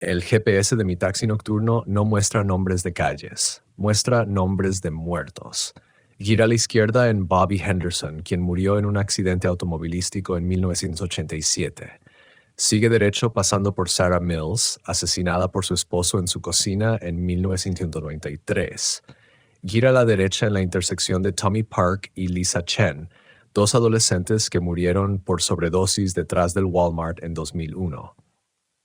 El GPS de mi taxi nocturno no muestra nombres de calles, muestra nombres de muertos. Gira a la izquierda en Bobby Henderson, quien murió en un accidente automovilístico en 1987. Sigue derecho pasando por Sarah Mills, asesinada por su esposo en su cocina en 1993. Gira a la derecha en la intersección de Tommy Park y Lisa Chen, dos adolescentes que murieron por sobredosis detrás del Walmart en 2001.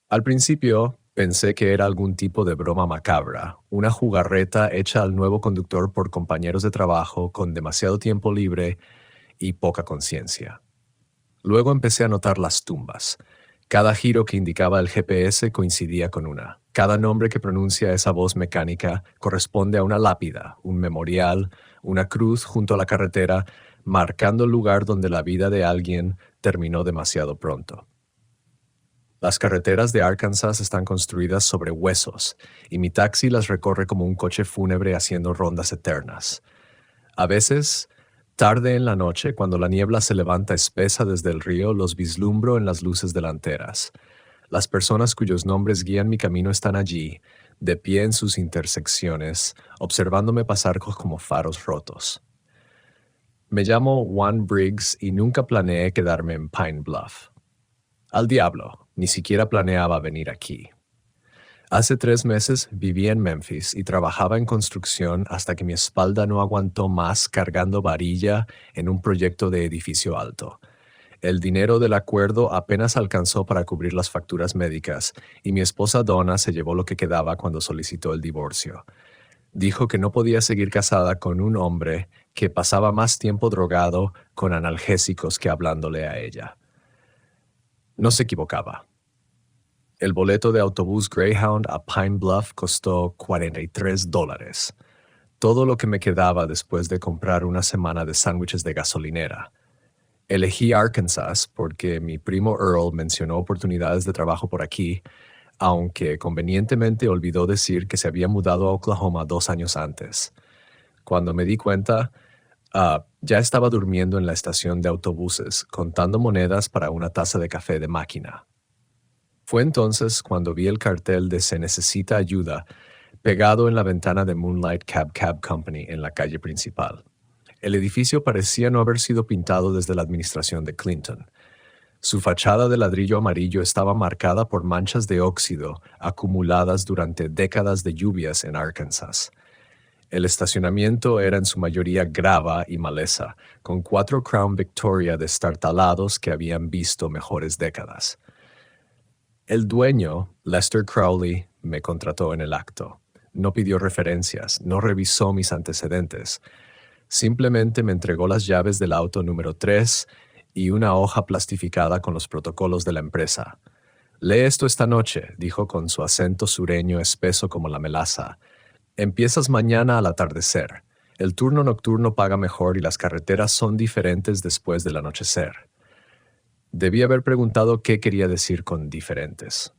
Al principio, pensé que era algún tipo de broma macabra, una jugarreta hecha al nuevo conductor por compañeros de trabajo con demasiado tiempo libre y poca conciencia. Luego empecé a notar las tumbas. Cada giro que indicaba el GPS coincidía con una. Cada nombre que pronuncia esa voz mecánica corresponde a una lápida, un memorial, una cruz junto a la carretera, marcando el lugar donde la vida de alguien terminó demasiado pronto. Las carreteras de Arkansas están construidas sobre huesos, y mi taxi las recorre como un coche fúnebre haciendo rondas eternas. A veces, tarde en la noche, cuando la niebla se levanta espesa desde el río, los vislumbro en las luces delanteras. Las personas cuyos nombres guían mi camino están allí, de pie en sus intersecciones, observándome pasar como faros rotos. Me llamo Juan Briggs y nunca planeé quedarme en Pine Bluff. Al diablo, ni siquiera planeaba venir aquí. Hace 3 meses vivía en Memphis y trabajaba en construcción hasta que mi espalda no aguantó más cargando varilla en un proyecto de edificio alto. El dinero del acuerdo apenas alcanzó para cubrir las facturas médicas y mi esposa Donna se llevó lo que quedaba cuando solicitó el divorcio. Dijo que no podía seguir casada con un hombre que pasaba más tiempo drogado con analgésicos que hablándole a ella. No se equivocaba. El boleto de autobús Greyhound a Pine Bluff costó $43. Todo lo que me quedaba después de comprar una semana de sándwiches de gasolinera. Elegí Arkansas porque mi primo Earl mencionó oportunidades de trabajo por aquí, aunque convenientemente olvidó decir que se había mudado a Oklahoma 2 años antes. Cuando me di cuenta, ya estaba durmiendo en la estación de autobuses, contando monedas para una taza de café de máquina. Fue entonces cuando vi el cartel de Se necesita ayuda pegado en la ventana de Moonlight Cab Company en la calle principal. El edificio parecía no haber sido pintado desde la administración de Clinton. Su fachada de ladrillo amarillo estaba marcada por manchas de óxido acumuladas durante décadas de lluvias en Arkansas. El estacionamiento era en su mayoría grava y maleza, con 4 Crown Victoria destartalados que habían visto mejores décadas. El dueño, Lester Crowley, me contrató en el acto. No pidió referencias, no revisó mis antecedentes. Simplemente me entregó las llaves del auto número 3 y una hoja plastificada con los protocolos de la empresa. «Lee esto esta noche», dijo con su acento sureño espeso como la melaza. «Empiezas mañana al atardecer. El turno nocturno paga mejor y las carreteras son diferentes después del anochecer». Debí haber preguntado qué quería decir con diferentes.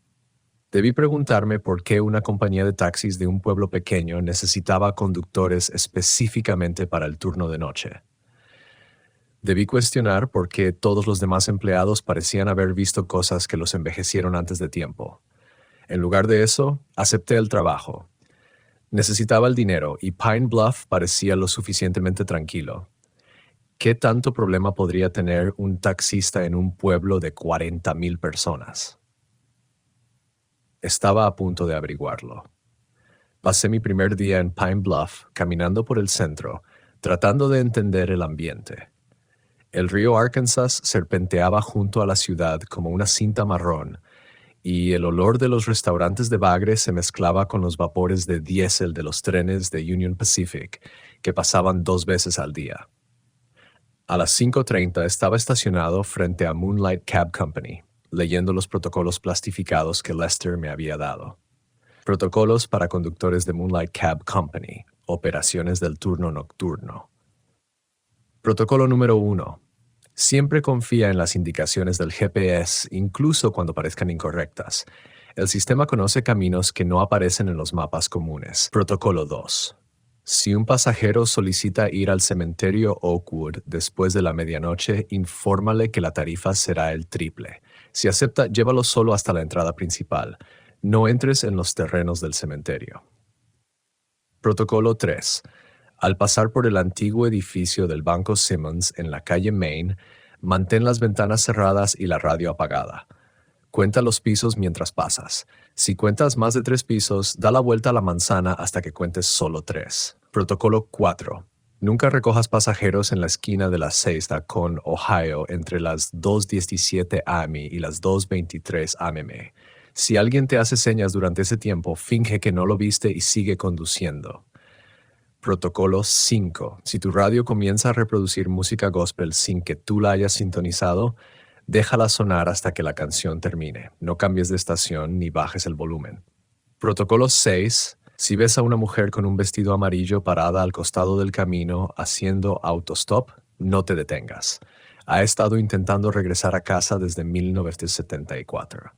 Debí preguntarme por qué una compañía de taxis de un pueblo pequeño necesitaba conductores específicamente para el turno de noche. Debí cuestionar por qué todos los demás empleados parecían haber visto cosas que los envejecieron antes de tiempo. En lugar de eso, acepté el trabajo. Necesitaba el dinero y Pine Bluff parecía lo suficientemente tranquilo. ¿Qué tanto problema podría tener un taxista en un pueblo de 40,000 personas? Estaba a punto de averiguarlo. Pasé mi primer día en Pine Bluff, caminando por el centro, tratando de entender el ambiente. El río Arkansas serpenteaba junto a la ciudad como una cinta marrón, y el olor de los restaurantes de bagre se mezclaba con los vapores de diésel de los trenes de Union Pacific, que pasaban 2 veces al día. A las 5:30 estaba estacionado frente a Moonlight Cab Company, leyendo los protocolos plastificados que Lester me había dado. Protocolos para conductores de Moonlight Cab Company, operaciones del turno nocturno. Protocolo número 1. Siempre confía en las indicaciones del GPS, incluso cuando parezcan incorrectas. El sistema conoce caminos que no aparecen en los mapas comunes. Protocolo 2. Si un pasajero solicita ir al cementerio Oakwood después de la medianoche, infórmale que la tarifa será el triple. Si acepta, llévalo solo hasta la entrada principal. No entres en los terrenos del cementerio. Protocolo 3. Al pasar por el antiguo edificio del Banco Simmons en la calle Main, mantén las ventanas cerradas y la radio apagada. Cuenta los pisos mientras pasas. Si cuentas más de 3 pisos, da la vuelta a la manzana hasta que cuentes solo 3. Protocolo 4. Nunca recojas pasajeros en la esquina de la 6 con Ohio entre las 2:17 am y las 2:23 am. Si alguien te hace señas durante ese tiempo, finge que no lo viste y sigue conduciendo. Protocolo 5. Si tu radio comienza a reproducir música gospel sin que tú la hayas sintonizado, déjala sonar hasta que la canción termine. No cambies de estación ni bajes el volumen. Protocolo 6. Si ves a una mujer con un vestido amarillo parada al costado del camino haciendo autostop, no te detengas. Ha estado intentando regresar a casa desde 1974.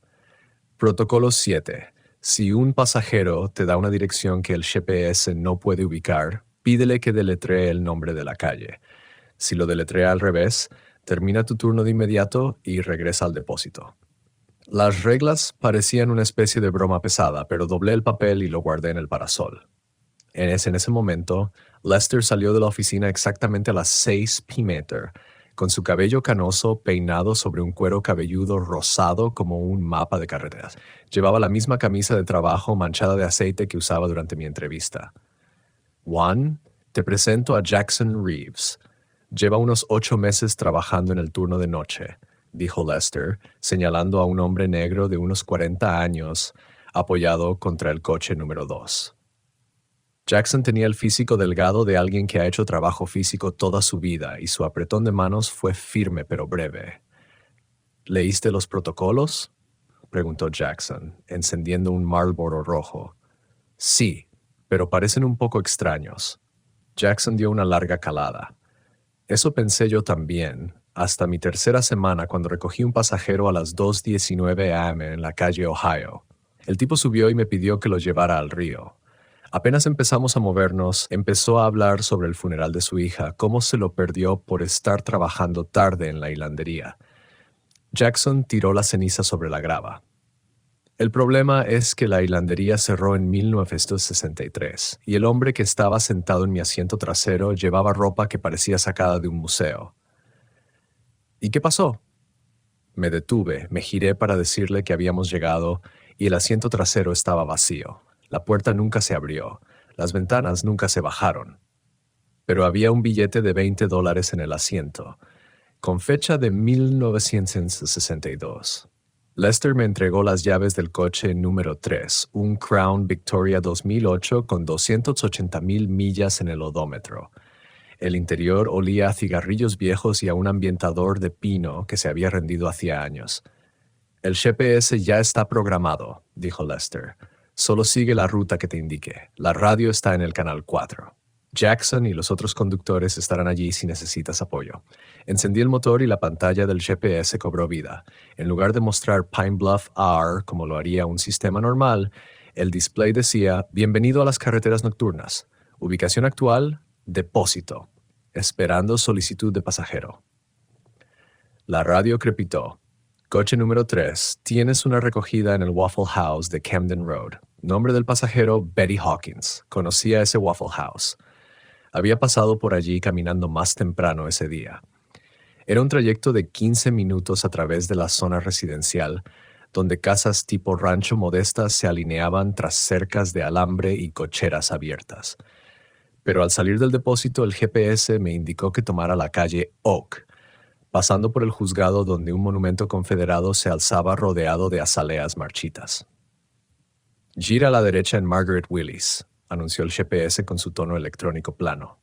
Protocolo 7. Si un pasajero te da una dirección que el GPS no puede ubicar, pídele que deletree el nombre de la calle. Si lo deletrea al revés, termina tu turno de inmediato y regresa al depósito. Las reglas parecían una especie de broma pesada, pero doblé el papel y lo guardé en el parasol. En ese momento, Lester salió de la oficina exactamente a las 6 p.m., con su cabello canoso peinado sobre un cuero cabelludo rosado como un mapa de carreteras. Llevaba la misma camisa de trabajo manchada de aceite que usaba durante mi entrevista. Juan, te presento a Jackson Reeves. Lleva unos 8 meses trabajando en el turno de noche, dijo Lester, señalando a un hombre negro de unos 40 años, apoyado contra el coche número 2. Jackson tenía el físico delgado de alguien que ha hecho trabajo físico toda su vida y su apretón de manos fue firme pero breve. ¿Leíste los protocolos?, preguntó Jackson, encendiendo un Marlboro rojo. Sí, pero parecen un poco extraños. Jackson dio una larga calada. Eso pensé yo también, hasta mi tercera semana cuando recogí un pasajero a las 2:19 am en la calle Ohio. El tipo subió y me pidió que lo llevara al río. Apenas empezamos a movernos, empezó a hablar sobre el funeral de su hija, cómo se lo perdió por estar trabajando tarde en la hilandería. Jackson tiró la ceniza sobre la grava. El problema es que la hilandería cerró en 1963 y el hombre que estaba sentado en mi asiento trasero llevaba ropa que parecía sacada de un museo. ¿Y qué pasó? Me detuve, me giré para decirle que habíamos llegado y el asiento trasero estaba vacío. La puerta nunca se abrió, las ventanas nunca se bajaron. Pero había un billete de $20 en el asiento, con fecha de 1962. Lester me entregó las llaves del coche número 3, un Crown Victoria 2008 con 280,000 millas en el odómetro. El interior olía a cigarrillos viejos y a un ambientador de pino que se había rendido hacía años. El GPS ya está programado, dijo Lester. Solo sigue la ruta que te indique. La radio está en el canal 4. Jackson y los otros conductores estarán allí si necesitas apoyo. Encendí el motor y la pantalla del GPS cobró vida. En lugar de mostrar Pine Bluff R como lo haría un sistema normal, el display decía: Bienvenido a las carreteras nocturnas. Ubicación actual, depósito. Esperando solicitud de pasajero. La radio crepitó. Coche número 3. Tienes una recogida en el Waffle House de Camden Road. Nombre del pasajero, Betty Hawkins. Conocía ese Waffle House. Había pasado por allí caminando más temprano ese día. Era un trayecto de 15 minutos a través de la zona residencial, donde casas tipo rancho modestas se alineaban tras cercas de alambre y cocheras abiertas. Pero al salir del depósito, el GPS me indicó que tomara la calle Oak, pasando por el juzgado donde un monumento confederado se alzaba rodeado de azaleas marchitas. Gira a la derecha en Margaret Willis, anunció el GPS con su tono electrónico plano.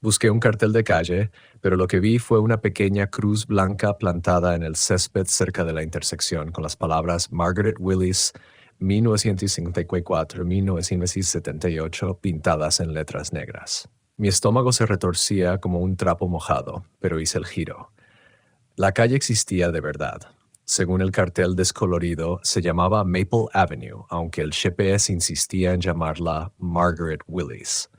Busqué un cartel de calle, pero lo que vi fue una pequeña cruz blanca plantada en el césped cerca de la intersección con las palabras Margaret Willis, 1954-1978 pintadas en letras negras. Mi estómago se retorcía como un trapo mojado, pero hice el giro. La calle existía de verdad. Según el cartel descolorido, se llamaba Maple Avenue, aunque el GPS insistía en llamarla Margaret Willis.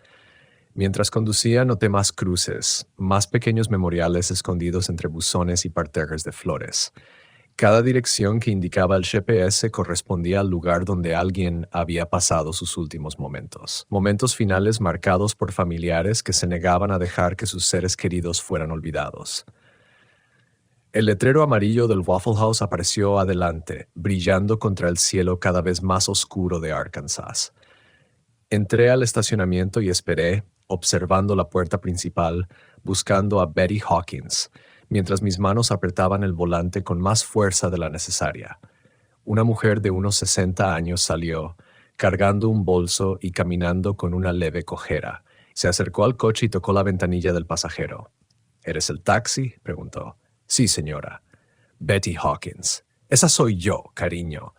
Mientras conducía noté más cruces, más pequeños memoriales escondidos entre buzones y parterres de flores. Cada dirección que indicaba el GPS correspondía al lugar donde alguien había pasado sus últimos momentos. Momentos finales marcados por familiares que se negaban a dejar que sus seres queridos fueran olvidados. El letrero amarillo del Waffle House apareció adelante, brillando contra el cielo cada vez más oscuro de Arkansas. Entré al estacionamiento y esperé, observando la puerta principal, buscando a Betty Hawkins, mientras mis manos apretaban el volante con más fuerza de la necesaria. Una mujer de unos 60 años salió, cargando un bolso y caminando con una leve cojera. Se acercó al coche y tocó la ventanilla del pasajero. ¿Eres el taxi?, preguntó. Sí, señora. Betty Hawkins. Esa soy yo, cariño.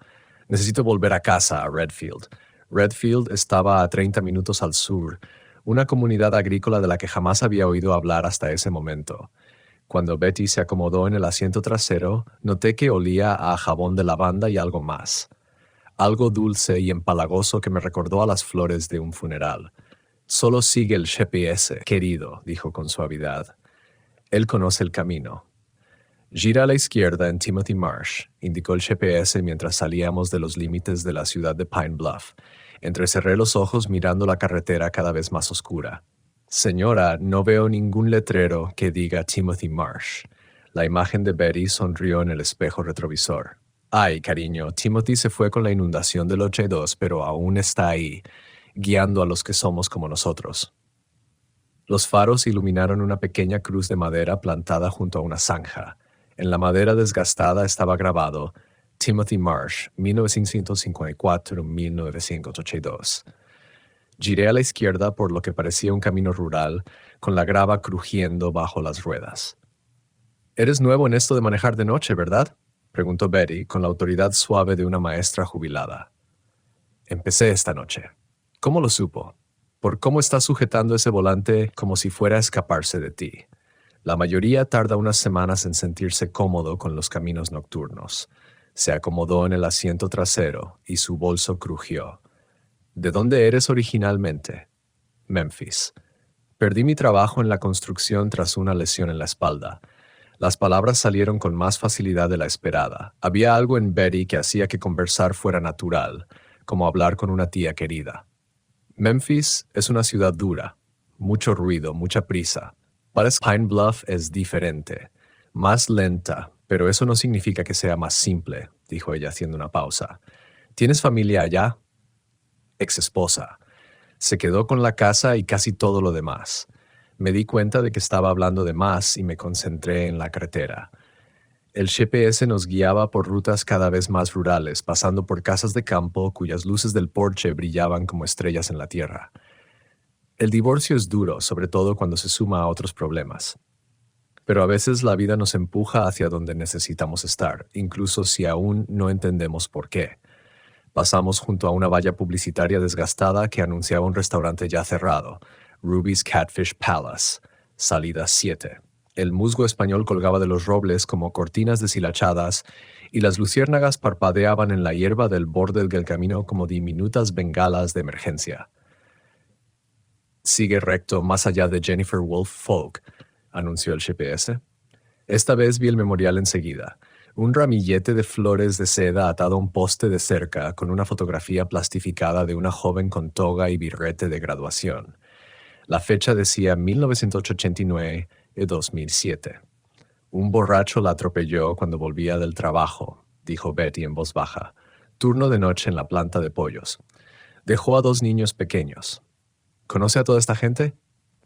Necesito volver a casa, a Redfield. Redfield estaba a 30 minutos al sur, una comunidad agrícola de la que jamás había oído hablar hasta ese momento. Cuando Betty se acomodó en el asiento trasero, noté que olía a jabón de lavanda y algo más. Algo dulce y empalagoso que me recordó a las flores de un funeral. Solo sigue el GPS, querido, dijo con suavidad. Él conoce el camino. Gira a la izquierda en Timothy Marsh, indicó el GPS mientras salíamos de los límites de la ciudad de Pine Bluff. Entrecerré los ojos mirando la carretera cada vez más oscura. Señora, no veo ningún letrero que diga Timothy Marsh. La imagen de Betty sonrió en el espejo retrovisor. Ay, cariño, Timothy se fue con la inundación del 82, pero aún está ahí, guiando a los que somos como nosotros. Los faros iluminaron una pequeña cruz de madera plantada junto a una zanja. En la madera desgastada estaba grabado Timothy Marsh, 1954-1982. Giré a la izquierda por lo que parecía un camino rural, con la grava crujiendo bajo las ruedas. «Eres nuevo en esto de manejar de noche, ¿verdad?», preguntó Betty, con la autoridad suave de una maestra jubilada. «Empecé esta noche». «¿Cómo lo supo?». «Por cómo estás sujetando ese volante como si fuera a escaparse de ti. La mayoría tarda unas semanas en sentirse cómodo con los caminos nocturnos». Se acomodó en el asiento trasero y su bolso crujió. «¿De dónde eres originalmente?». «Memphis». «Perdí mi trabajo en la construcción tras una lesión en la espalda». Las palabras salieron con más facilidad de la esperada. Había algo en Betty que hacía que conversar fuera natural, como hablar con una tía querida. «Memphis es una ciudad dura. Mucho ruido, mucha prisa. Parece que Pine Bluff es diferente. Más lenta, pero eso no significa que sea más simple», dijo ella haciendo una pausa. «¿Tienes familia allá?». «Ex-esposa. Se quedó con la casa y casi todo lo demás». Me di cuenta de que estaba hablando de más y me concentré en la carretera. El GPS nos guiaba por rutas cada vez más rurales, pasando por casas de campo cuyas luces del porche brillaban como estrellas en la tierra. El divorcio es duro, sobre todo cuando se suma a otros problemas. Pero a veces la vida nos empuja hacia donde necesitamos estar, incluso si aún no entendemos por qué. Pasamos junto a una valla publicitaria desgastada que anunciaba un restaurante ya cerrado, Ruby's Catfish Palace, salida 7. El musgo español colgaba de los robles como cortinas deshilachadas y las luciérnagas parpadeaban en la hierba del borde del camino como diminutas bengalas de emergencia. «Sigue recto más allá de Jennifer Wolf Folk», anunció el GPS. Esta vez vi el memorial enseguida. Un ramillete de flores de seda atado a un poste de cerca con una fotografía plastificada de una joven con toga y birrete de graduación. La fecha decía 1989 y 2007. «Un borracho la atropelló cuando volvía del trabajo», dijo Betty en voz baja. «Turno de noche en la planta de pollos. Dejó a 2 niños pequeños. ¿Conoce a toda esta gente?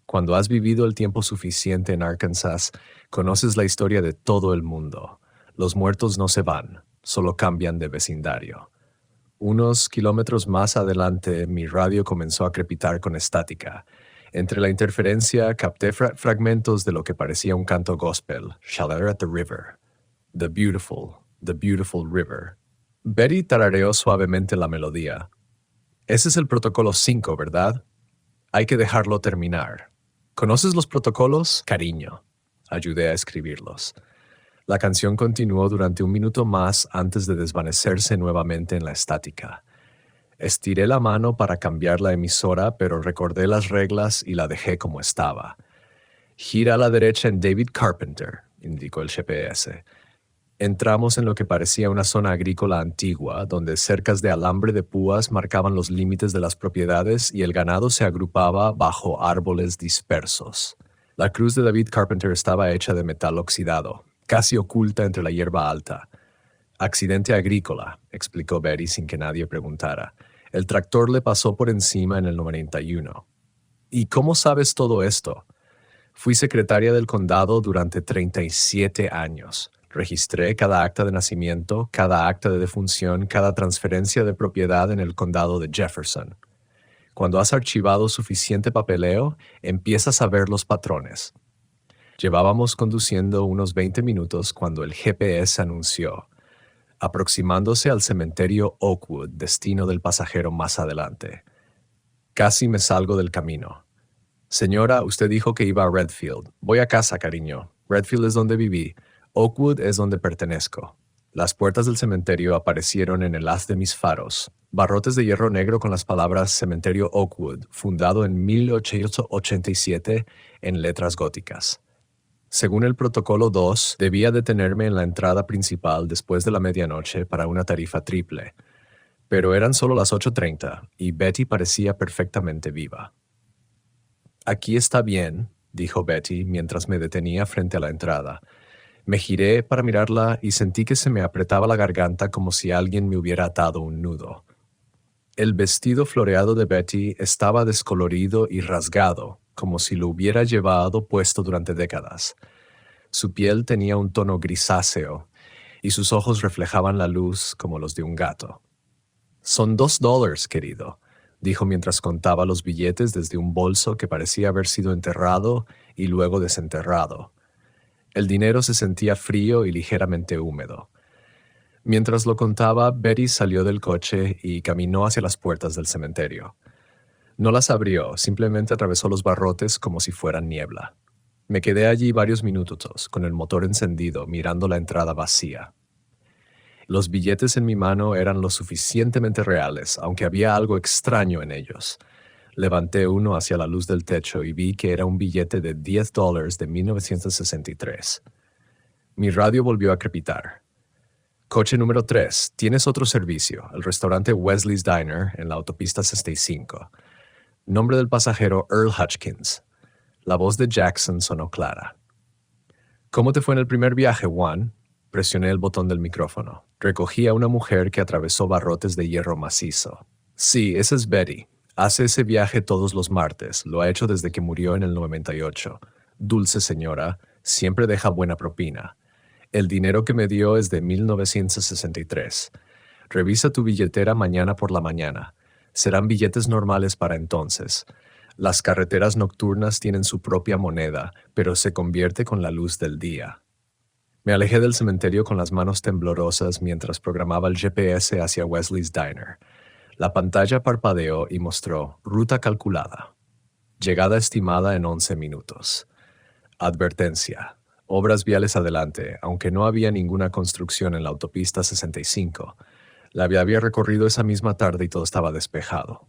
Cuando has vivido el tiempo suficiente en Arkansas, conoces la historia de todo el mundo. Los muertos no se van, solo cambian de vecindario». Unos kilómetros más adelante, mi radio comenzó a crepitar con estática. Entre la interferencia capté fragmentos de lo que parecía un canto gospel. «Shall at the river. The beautiful river». Betty tarareó suavemente la melodía. «Ese es el protocolo 5, ¿verdad? Hay que dejarlo terminar. ¿Conoces los protocolos, cariño?». Ayudé a escribirlos. La canción continuó durante 1 minuto más antes de desvanecerse nuevamente en la estática. Estiré la mano para cambiar la emisora, pero recordé las reglas y la dejé como estaba. «Gira a la derecha en David Carpenter», indicó el GPS. Entramos en lo que parecía una zona agrícola antigua, donde cercas de alambre de púas marcaban los límites de las propiedades y el ganado se agrupaba bajo árboles dispersos. La cruz de David Carpenter estaba hecha de metal oxidado, casi oculta entre la hierba alta. Accidente agrícola, explicó Betty sin que nadie preguntara. El tractor le pasó por encima en el 91. ¿Y cómo sabes todo esto? Fui secretaria del condado durante 37 años. Registré cada acta de nacimiento, cada acta de defunción, cada transferencia de propiedad en el condado de Jefferson. Cuando has archivado suficiente papeleo, empiezas a ver los patrones. Llevábamos conduciendo unos 20 minutos cuando el GPS anunció, aproximándose al cementerio Oakwood, destino del pasajero más adelante. Casi me salgo del camino. Señora, usted dijo que iba a Redfield. Voy a casa, cariño. Redfield es donde viví. Oakwood es donde pertenezco. Las puertas del cementerio aparecieron en el haz de mis faros. Barrotes de hierro negro con las palabras Cementerio Oakwood, fundado en 1887 en letras góticas. Según el protocolo 2, debía detenerme en la entrada principal después de la medianoche para una tarifa triple. Pero eran solo las 8:30 y Betty parecía perfectamente viva. Aquí está bien, dijo Betty mientras me detenía frente a la entrada. Me giré para mirarla y sentí que se me apretaba la garganta como si alguien me hubiera atado un nudo. El vestido floreado de Betty estaba descolorido y rasgado, como si lo hubiera llevado puesto durante décadas. Su piel tenía un tono grisáceo, y sus ojos reflejaban la luz como los de un gato. «Son $2, querido», dijo mientras contaba los billetes desde un bolso que parecía haber sido enterrado y luego desenterrado. El dinero se sentía frío y ligeramente húmedo. Mientras lo contaba, Betty salió del coche y caminó hacia las puertas del cementerio. No las abrió, simplemente atravesó los barrotes como si fueran niebla. Me quedé allí varios minutos, con el motor encendido, mirando la entrada vacía. Los billetes en mi mano eran lo suficientemente reales, aunque había algo extraño en ellos. Levanté uno hacia la luz del techo y vi que era un billete de $10 de 1963. Mi radio volvió a crepitar. Coche número 3. Tienes otro servicio, el restaurante Wesley's Diner en la autopista 65. Nombre del pasajero Earl Hutchins. La voz de Jackson sonó clara. ¿Cómo te fue en el primer viaje, Juan? Presioné el botón del micrófono. Recogí a una mujer que atravesó barrotes de hierro macizo. Sí, esa es Betty. Hace ese viaje todos los martes. Lo ha hecho desde que murió en el 98. Dulce señora, siempre deja buena propina. El dinero que me dio es de 1963. Revisa tu billetera mañana por la mañana. Serán billetes normales para entonces. Las carreteras nocturnas tienen su propia moneda, pero se convierte con la luz del día. Me alejé del cementerio con las manos temblorosas mientras programaba el GPS hacia Wesley's Diner. La pantalla parpadeó y mostró ruta calculada. Llegada estimada en 11 minutos. Advertencia. Obras viales adelante, aunque no había ninguna construcción en la autopista 65. La había recorrido esa misma tarde y todo estaba despejado.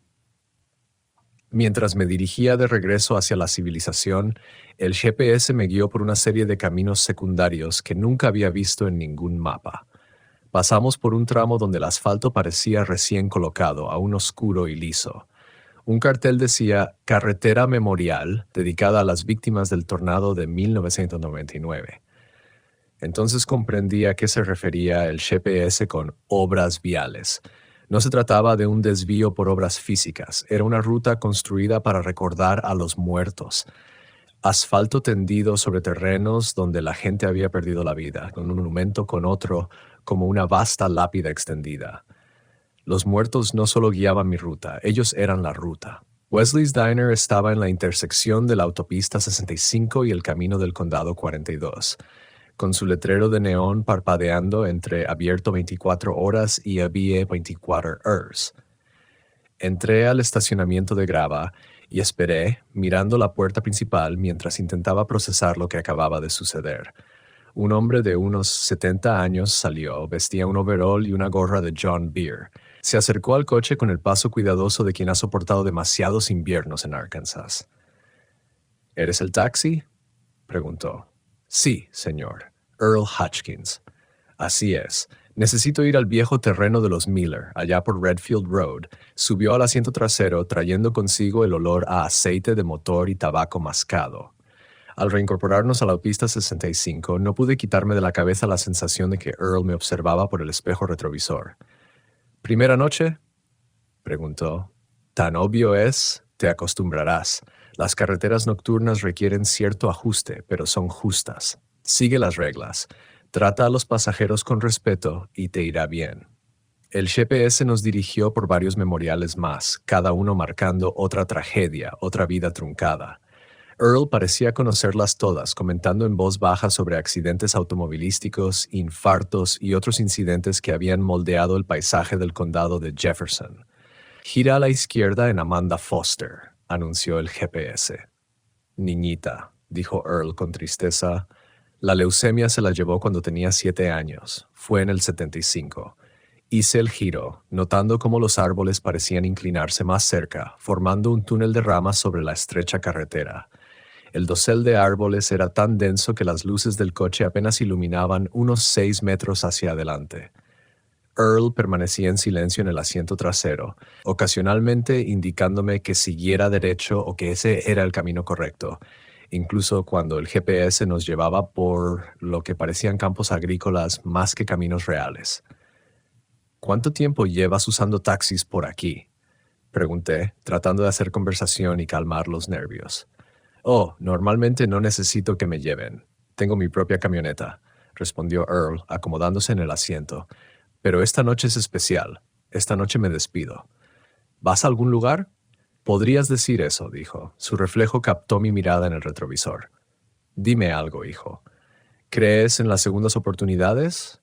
Mientras me dirigía de regreso hacia la civilización, el GPS me guió por una serie de caminos secundarios que nunca había visto en ningún mapa. Pasamos por un tramo donde el asfalto parecía recién colocado, aún oscuro y liso. Un cartel decía «Carretera Memorial», dedicada a las víctimas del tornado de 1999. Entonces comprendí a qué se refería el GPS con «obras viales». No se trataba de un desvío por obras físicas, era una ruta construida para recordar a los muertos. Asfalto tendido sobre terrenos donde la gente había perdido la vida, con un monumento con otro, como una vasta lápida extendida. Los muertos no solo guiaban mi ruta, ellos eran la ruta. Wesley's Diner estaba en la intersección de la autopista 65 y el camino del condado 42. Con su letrero de neón parpadeando entre abierto 24 horas y había 24 hours. Entré al estacionamiento de grava y esperé, mirando la puerta principal mientras intentaba procesar lo que acababa de suceder. Un hombre de unos 70 años salió, vestía un overol y una gorra de John Beer. Se acercó al coche con el paso cuidadoso de quien ha soportado demasiados inviernos en Arkansas. ¿Eres el taxi?, preguntó. Sí, señor. Earl Hutchins. Así es. Necesito ir al viejo terreno de los Miller, allá por Redfield Road. Subió al asiento trasero, trayendo consigo el olor a aceite de motor y tabaco mascado. Al reincorporarnos a la pista 65, no pude quitarme de la cabeza la sensación de que Earl me observaba por el espejo retrovisor. ¿Primera noche?, preguntó. Tan obvio es, te acostumbrarás. Las carreteras nocturnas requieren cierto ajuste, pero son justas. Sigue las reglas. Trata a los pasajeros con respeto y te irá bien. El GPS nos dirigió por varios memoriales más, cada uno marcando otra tragedia, otra vida truncada. Earl parecía conocerlas todas, comentando en voz baja sobre accidentes automovilísticos, infartos y otros incidentes que habían moldeado el paisaje del condado de Jefferson. Gira a la izquierda en Amanda Foster, anunció el GPS. Niñita, dijo Earl con tristeza. La leucemia se la llevó cuando tenía 7 años. Fue en el 75. Hice el giro, notando cómo los árboles parecían inclinarse más cerca, formando un túnel de ramas sobre la estrecha carretera. El dosel de árboles era tan denso que las luces del coche apenas iluminaban unos 6 metros hacia adelante. Earl permanecía en silencio en el asiento trasero, ocasionalmente indicándome que siguiera derecho o que ese era el camino correcto, incluso cuando el GPS nos llevaba por lo que parecían campos agrícolas más que caminos reales. ¿Cuánto tiempo llevas usando taxis por aquí?, pregunté, tratando de hacer conversación y calmar los nervios. Oh, normalmente no necesito que me lleven. Tengo mi propia camioneta, respondió Earl, acomodándose en el asiento. Pero esta noche es especial. Esta noche me despido. ¿Vas a algún lugar? Podrías decir eso, dijo. Su reflejo captó mi mirada en el retrovisor. Dime algo, hijo. ¿Crees en las segundas oportunidades?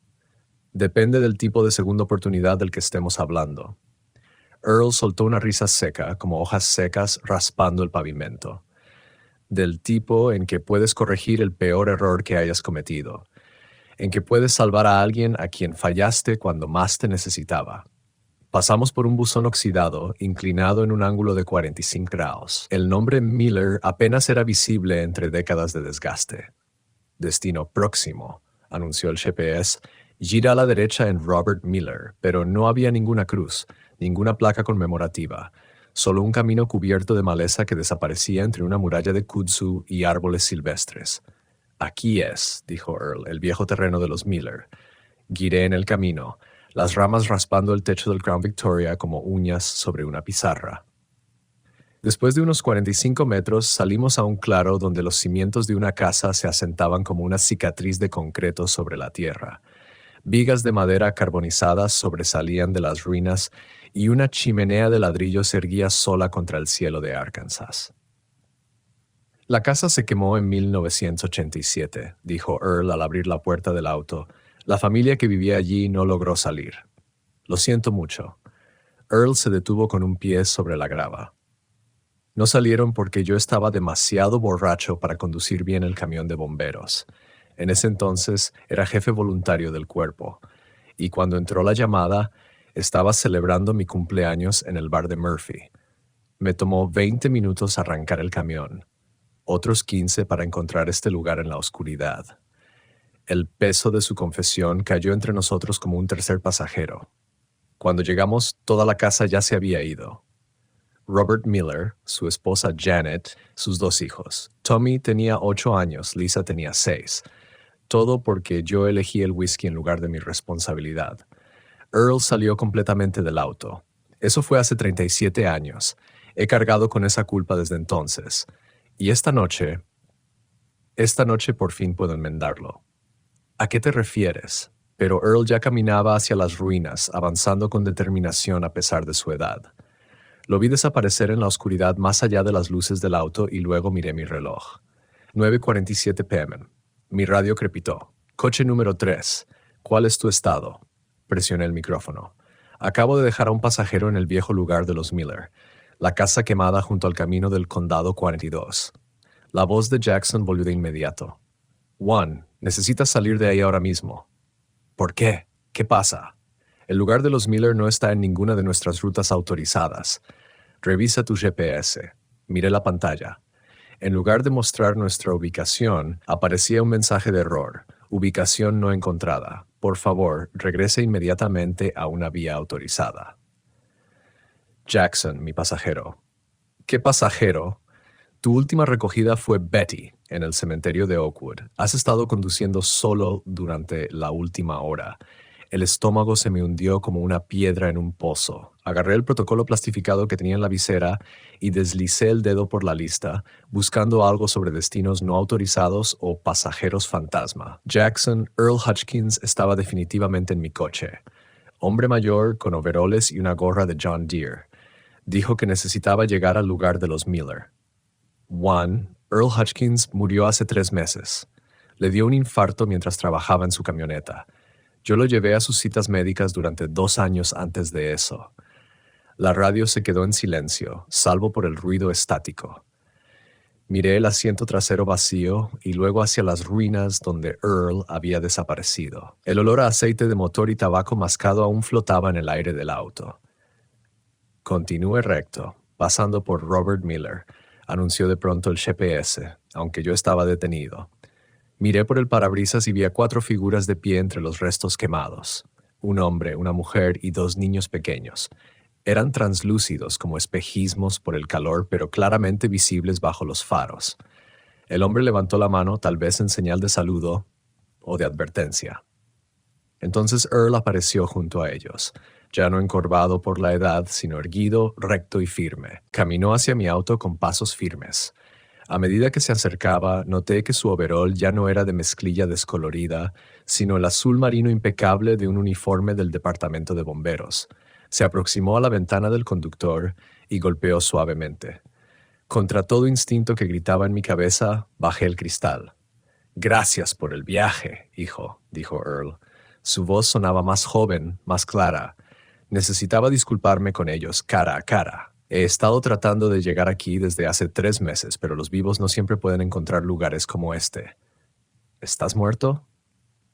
Depende del tipo de segunda oportunidad del que estemos hablando. Earl soltó una risa seca, como hojas secas raspando el pavimento. Del tipo en que puedes corregir el peor error que hayas cometido, en que puedes salvar a alguien a quien fallaste cuando más te necesitaba. Pasamos por un buzón oxidado, inclinado en un ángulo de 45 grados. El nombre Miller apenas era visible entre décadas de desgaste. Destino próximo, anunció el GPS. Gira a la derecha en Robert Miller, pero no había ninguna cruz, ninguna placa conmemorativa. Solo un camino cubierto de maleza que desaparecía entre una muralla de kudzu y árboles silvestres. Aquí es, dijo Earl, el viejo terreno de los Miller. Giré en el camino, las ramas raspando el techo del Crown Victoria como uñas sobre una pizarra. Después de unos 45 metros salimos a un claro donde los cimientos de una casa se asentaban como una cicatriz de concreto sobre la tierra. Vigas de madera carbonizadas sobresalían de las ruinas y una chimenea de ladrillo se erguía sola contra el cielo de Arkansas. La casa se quemó en 1987, dijo Earl al abrir la puerta del auto. La familia que vivía allí no logró salir. Lo siento mucho. Earl se detuvo con un pie sobre la grava. No salieron porque yo estaba demasiado borracho para conducir bien el camión de bomberos. En ese entonces era jefe voluntario del cuerpo, y cuando entró la llamada, estaba celebrando mi cumpleaños en el bar de Murphy. Me tomó 20 minutos arrancar el camión, otros 15 para encontrar este lugar en la oscuridad. El peso de su confesión cayó entre nosotros como un tercer pasajero. Cuando llegamos, toda la casa ya se había ido. Robert Miller, su esposa Janet, sus 2 hijos. Tommy tenía 8 años, Lisa tenía 6. Todo porque yo elegí el whisky en lugar de mi responsabilidad. Earl salió completamente del auto. Eso fue hace 37 años. He cargado con esa culpa desde entonces. Y esta noche por fin puedo enmendarlo. ¿A qué te refieres? Pero Earl ya caminaba hacia las ruinas, avanzando con determinación a pesar de su edad. Lo vi desaparecer en la oscuridad más allá de las luces del auto y luego miré mi reloj. 9:47 p.m. Mi radio crepitó. Coche número 3. ¿Cuál es tu estado? Presioné el micrófono. Acabo de dejar a un pasajero en el viejo lugar de los Miller, la casa quemada junto al camino del Condado 42. La voz de Jackson volvió de inmediato. Juan, necesitas salir de ahí ahora mismo. ¿Por qué? ¿Qué pasa? El lugar de los Miller no está en ninguna de nuestras rutas autorizadas. Revisa tu GPS. Miré la pantalla. En lugar de mostrar nuestra ubicación, aparecía un mensaje de error. Ubicación no encontrada. Por favor, regrese inmediatamente a una vía autorizada. Jackson, mi pasajero. ¿Qué pasajero? Tu última recogida fue Betty, en el cementerio de Oakwood. Has estado conduciendo solo durante la última hora. El estómago se me hundió como una piedra en un pozo. Agarré el protocolo plastificado que tenía en la visera y deslicé el dedo por la lista, buscando algo sobre destinos no autorizados o pasajeros fantasma. Jackson, Earl Hutchins estaba definitivamente en mi coche. Hombre mayor con overoles y una gorra de John Deere. Dijo que necesitaba llegar al lugar de los Miller. Juan, Earl Hutchins, murió hace 3 meses. Le dio un infarto mientras trabajaba en su camioneta. Yo lo llevé a sus citas médicas durante 2 años antes de eso. La radio se quedó en silencio, salvo por el ruido estático. Miré el asiento trasero vacío y luego hacia las ruinas donde Earl había desaparecido. El olor a aceite de motor y tabaco mascado aún flotaba en el aire del auto. Continúe recto, pasando por Robert Miller, anunció de pronto el GPS, aunque yo estaba detenido. Miré por el parabrisas y vi a 4 figuras de pie entre los restos quemados. Un hombre, una mujer y 2 niños pequeños. Eran translúcidos como espejismos por el calor, pero claramente visibles bajo los faros. El hombre levantó la mano, tal vez en señal de saludo o de advertencia. Entonces Earl apareció junto a ellos, ya no encorvado por la edad, sino erguido, recto y firme. Caminó hacia mi auto con pasos firmes. A medida que se acercaba, noté que su overol ya no era de mezclilla descolorida, sino el azul marino impecable de un uniforme del departamento de bomberos. Se aproximó a la ventana del conductor y golpeó suavemente. Contra todo instinto que gritaba en mi cabeza, bajé el cristal. «Gracias por el viaje, hijo», dijo Earl. Su voz sonaba más joven, más clara. Necesitaba disculparme con ellos cara a cara. He estado tratando de llegar aquí desde hace 3 meses, pero los vivos no siempre pueden encontrar lugares como este. ¿Estás muerto?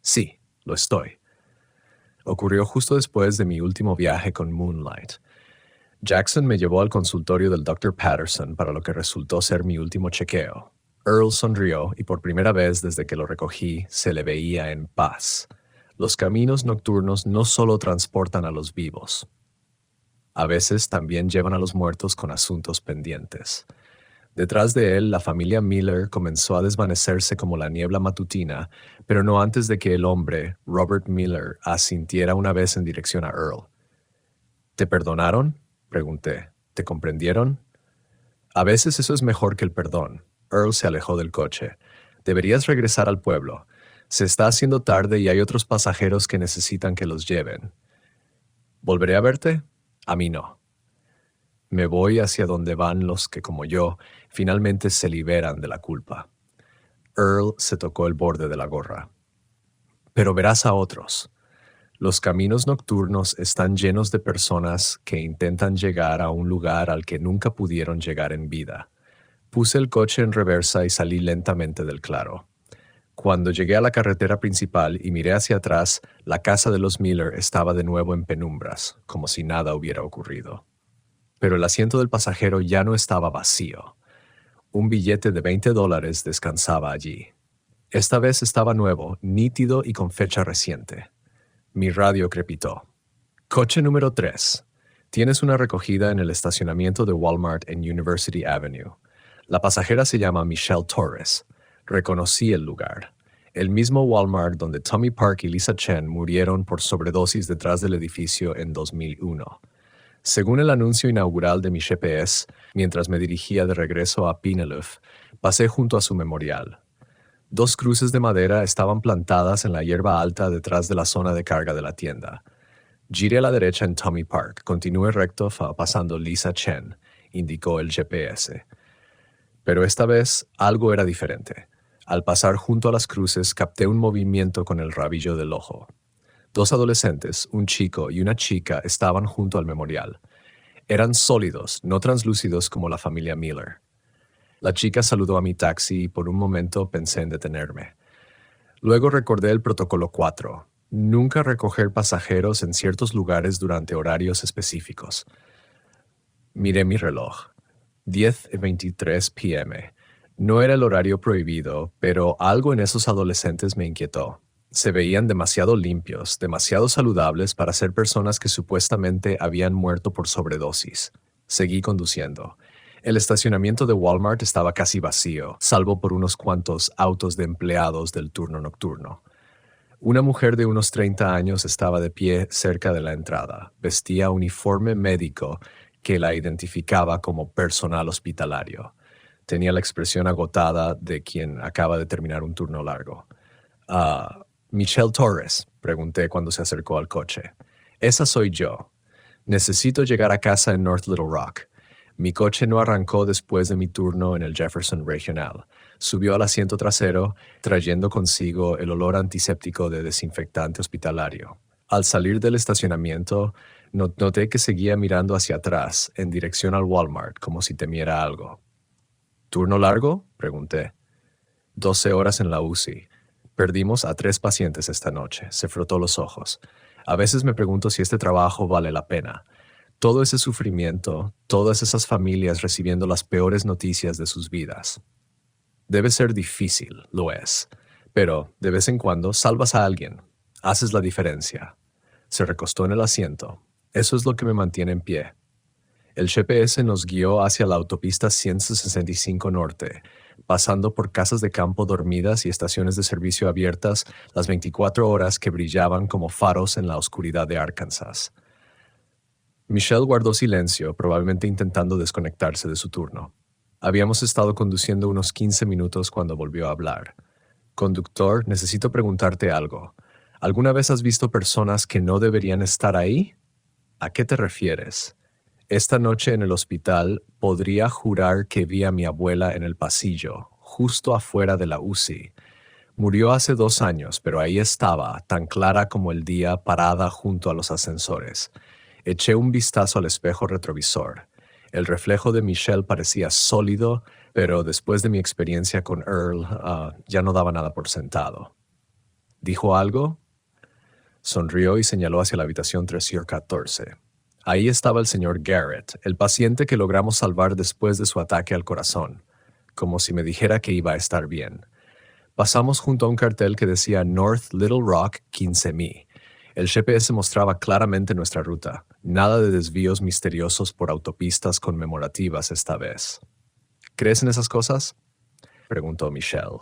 Sí, lo estoy. Ocurrió justo después de mi último viaje con Moonlight. Jackson me llevó al consultorio del Dr. Patterson para lo que resultó ser mi último chequeo. Earl sonrió y por primera vez desde que lo recogí se le veía en paz. Los caminos nocturnos no solo transportan a los vivos. A veces también llevan a los muertos con asuntos pendientes. Detrás de él, la familia Miller comenzó a desvanecerse como la niebla matutina, pero no antes de que el hombre, Robert Miller, asintiera una vez en dirección a Earl. ¿Te perdonaron?, pregunté. ¿Te comprendieron? A veces eso es mejor que el perdón. Earl se alejó del coche. Deberías regresar al pueblo. Se está haciendo tarde y hay otros pasajeros que necesitan que los lleven. ¿Volveré a verte? A mí no. Me voy hacia donde van los que, como yo, finalmente se liberan de la culpa. Earl se tocó el borde de la gorra. Pero verás a otros. Los caminos nocturnos están llenos de personas que intentan llegar a un lugar al que nunca pudieron llegar en vida. Puse el coche en reversa y salí lentamente del claro. Cuando llegué a la carretera principal y miré hacia atrás, la casa de los Miller estaba de nuevo en penumbras, como si nada hubiera ocurrido. Pero el asiento del pasajero ya no estaba vacío. Un billete de $20 descansaba allí. Esta vez estaba nuevo, nítido y con fecha reciente. Mi radio crepitó. Coche número 3. Tienes una recogida en el estacionamiento de Walmart en University Avenue. La pasajera se llama Michelle Torres. Reconocí el lugar. El mismo Walmart donde Tommy Park y Lisa Chen murieron por sobredosis detrás del edificio en 2001. Según el anuncio inaugural de mi GPS, mientras me dirigía de regreso a Pineloof, pasé junto a su memorial. 2 cruces de madera estaban plantadas en la hierba alta detrás de la zona de carga de la tienda. Gire a la derecha en Tommy Park. Continúe recto pasando Lisa Chen, indicó el GPS. Pero esta vez algo era diferente. Al pasar junto a las cruces, capté un movimiento con el rabillo del ojo. 2 adolescentes, un chico y una chica, estaban junto al memorial. Eran sólidos, no translúcidos como la familia Miller. La chica saludó a mi taxi y por un momento pensé en detenerme. Luego recordé el protocolo 4. Nunca recoger pasajeros en ciertos lugares durante horarios específicos. Miré mi reloj. 10:23 p.m. No era el horario prohibido, pero algo en esos adolescentes me inquietó. Se veían demasiado limpios, demasiado saludables para ser personas que supuestamente habían muerto por sobredosis. Seguí conduciendo. El estacionamiento de Walmart estaba casi vacío, salvo por unos cuantos autos de empleados del turno nocturno. Una mujer de unos 30 años estaba de pie cerca de la entrada. Vestía uniforme médico que la identificaba como personal hospitalario. Tenía la expresión agotada de quien acaba de terminar un turno largo. Michelle Torres, pregunté cuando se acercó al coche. Esa soy yo. Necesito llegar a casa en North Little Rock. Mi coche no arrancó después de mi turno en el Jefferson Regional. Subió al asiento trasero, trayendo consigo el olor antiséptico de desinfectante hospitalario. Al salir del estacionamiento, noté que seguía mirando hacia atrás, en dirección al Walmart, como si temiera algo. ¿Turno largo?, pregunté. 12 horas en la UCI. Perdimos a 3 pacientes esta noche. Se frotó los ojos. A veces me pregunto si este trabajo vale la pena. Todo ese sufrimiento, todas esas familias recibiendo las peores noticias de sus vidas. Debe ser difícil, lo es. Pero, de vez en cuando, salvas a alguien. Haces la diferencia. Se recostó en el asiento. Eso es lo que me mantiene en pie. El GPS nos guió hacia la autopista 165 Norte, pasando por casas de campo dormidas y estaciones de servicio abiertas las 24 horas que brillaban como faros en la oscuridad de Arkansas. Michelle guardó silencio, probablemente intentando desconectarse de su turno. Habíamos estado conduciendo unos 15 minutos cuando volvió a hablar. Conductor, necesito preguntarte algo. ¿Alguna vez has visto personas que no deberían estar ahí? ¿A qué te refieres? Esta noche en el hospital podría jurar que vi a mi abuela en el pasillo, justo afuera de la UCI. Murió hace 2 años, pero ahí estaba, tan clara como el día, parada junto a los ascensores. Eché un vistazo al espejo retrovisor. El reflejo de Michelle parecía sólido, pero después de mi experiencia con Earl, ya no daba nada por sentado. ¿Dijo algo? Sonrió y señaló hacia la habitación 314. Ahí estaba el señor Garrett, el paciente que logramos salvar después de su ataque al corazón, como si me dijera que iba a estar bien. Pasamos junto a un cartel que decía North Little Rock 15,000. El GPS mostraba claramente nuestra ruta. Nada de desvíos misteriosos por autopistas conmemorativas esta vez. ¿Crees en esas cosas?, preguntó Michelle.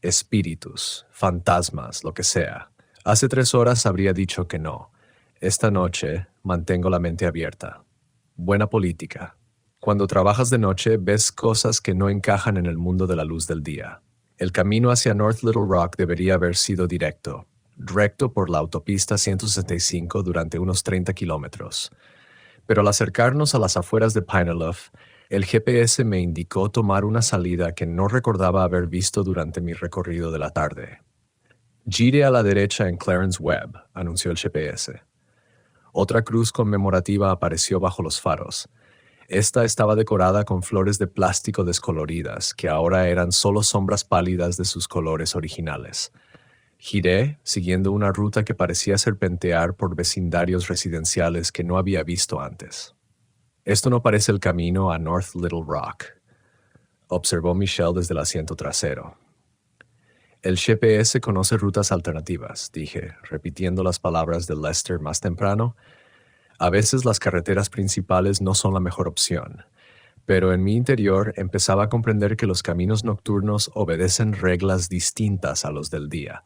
Espíritus, fantasmas, lo que sea. Hace 3 horas habría dicho que no. Esta noche mantengo la mente abierta. Buena política. Cuando trabajas de noche ves cosas que no encajan en el mundo de la luz del día. El camino hacia North Little Rock debería haber sido directo, recto por la autopista 165 durante unos 30 kilómetros. Pero al acercarnos a las afueras de Pinellas, el GPS me indicó tomar una salida que no recordaba haber visto durante mi recorrido de la tarde. Gire a la derecha en Clarence Webb, anunció el GPS. Otra cruz conmemorativa apareció bajo los faros. Esta estaba decorada con flores de plástico descoloridas, que ahora eran solo sombras pálidas de sus colores originales. Giré, siguiendo una ruta que parecía serpentear por vecindarios residenciales que no había visto antes. Esto no parece el camino a North Little Rock, observó Michelle desde el asiento trasero. El GPS conoce rutas alternativas, dije, repitiendo las palabras de Lester más temprano. A veces las carreteras principales no son la mejor opción, pero en mi interior empezaba a comprender que los caminos nocturnos obedecen reglas distintas a los del día.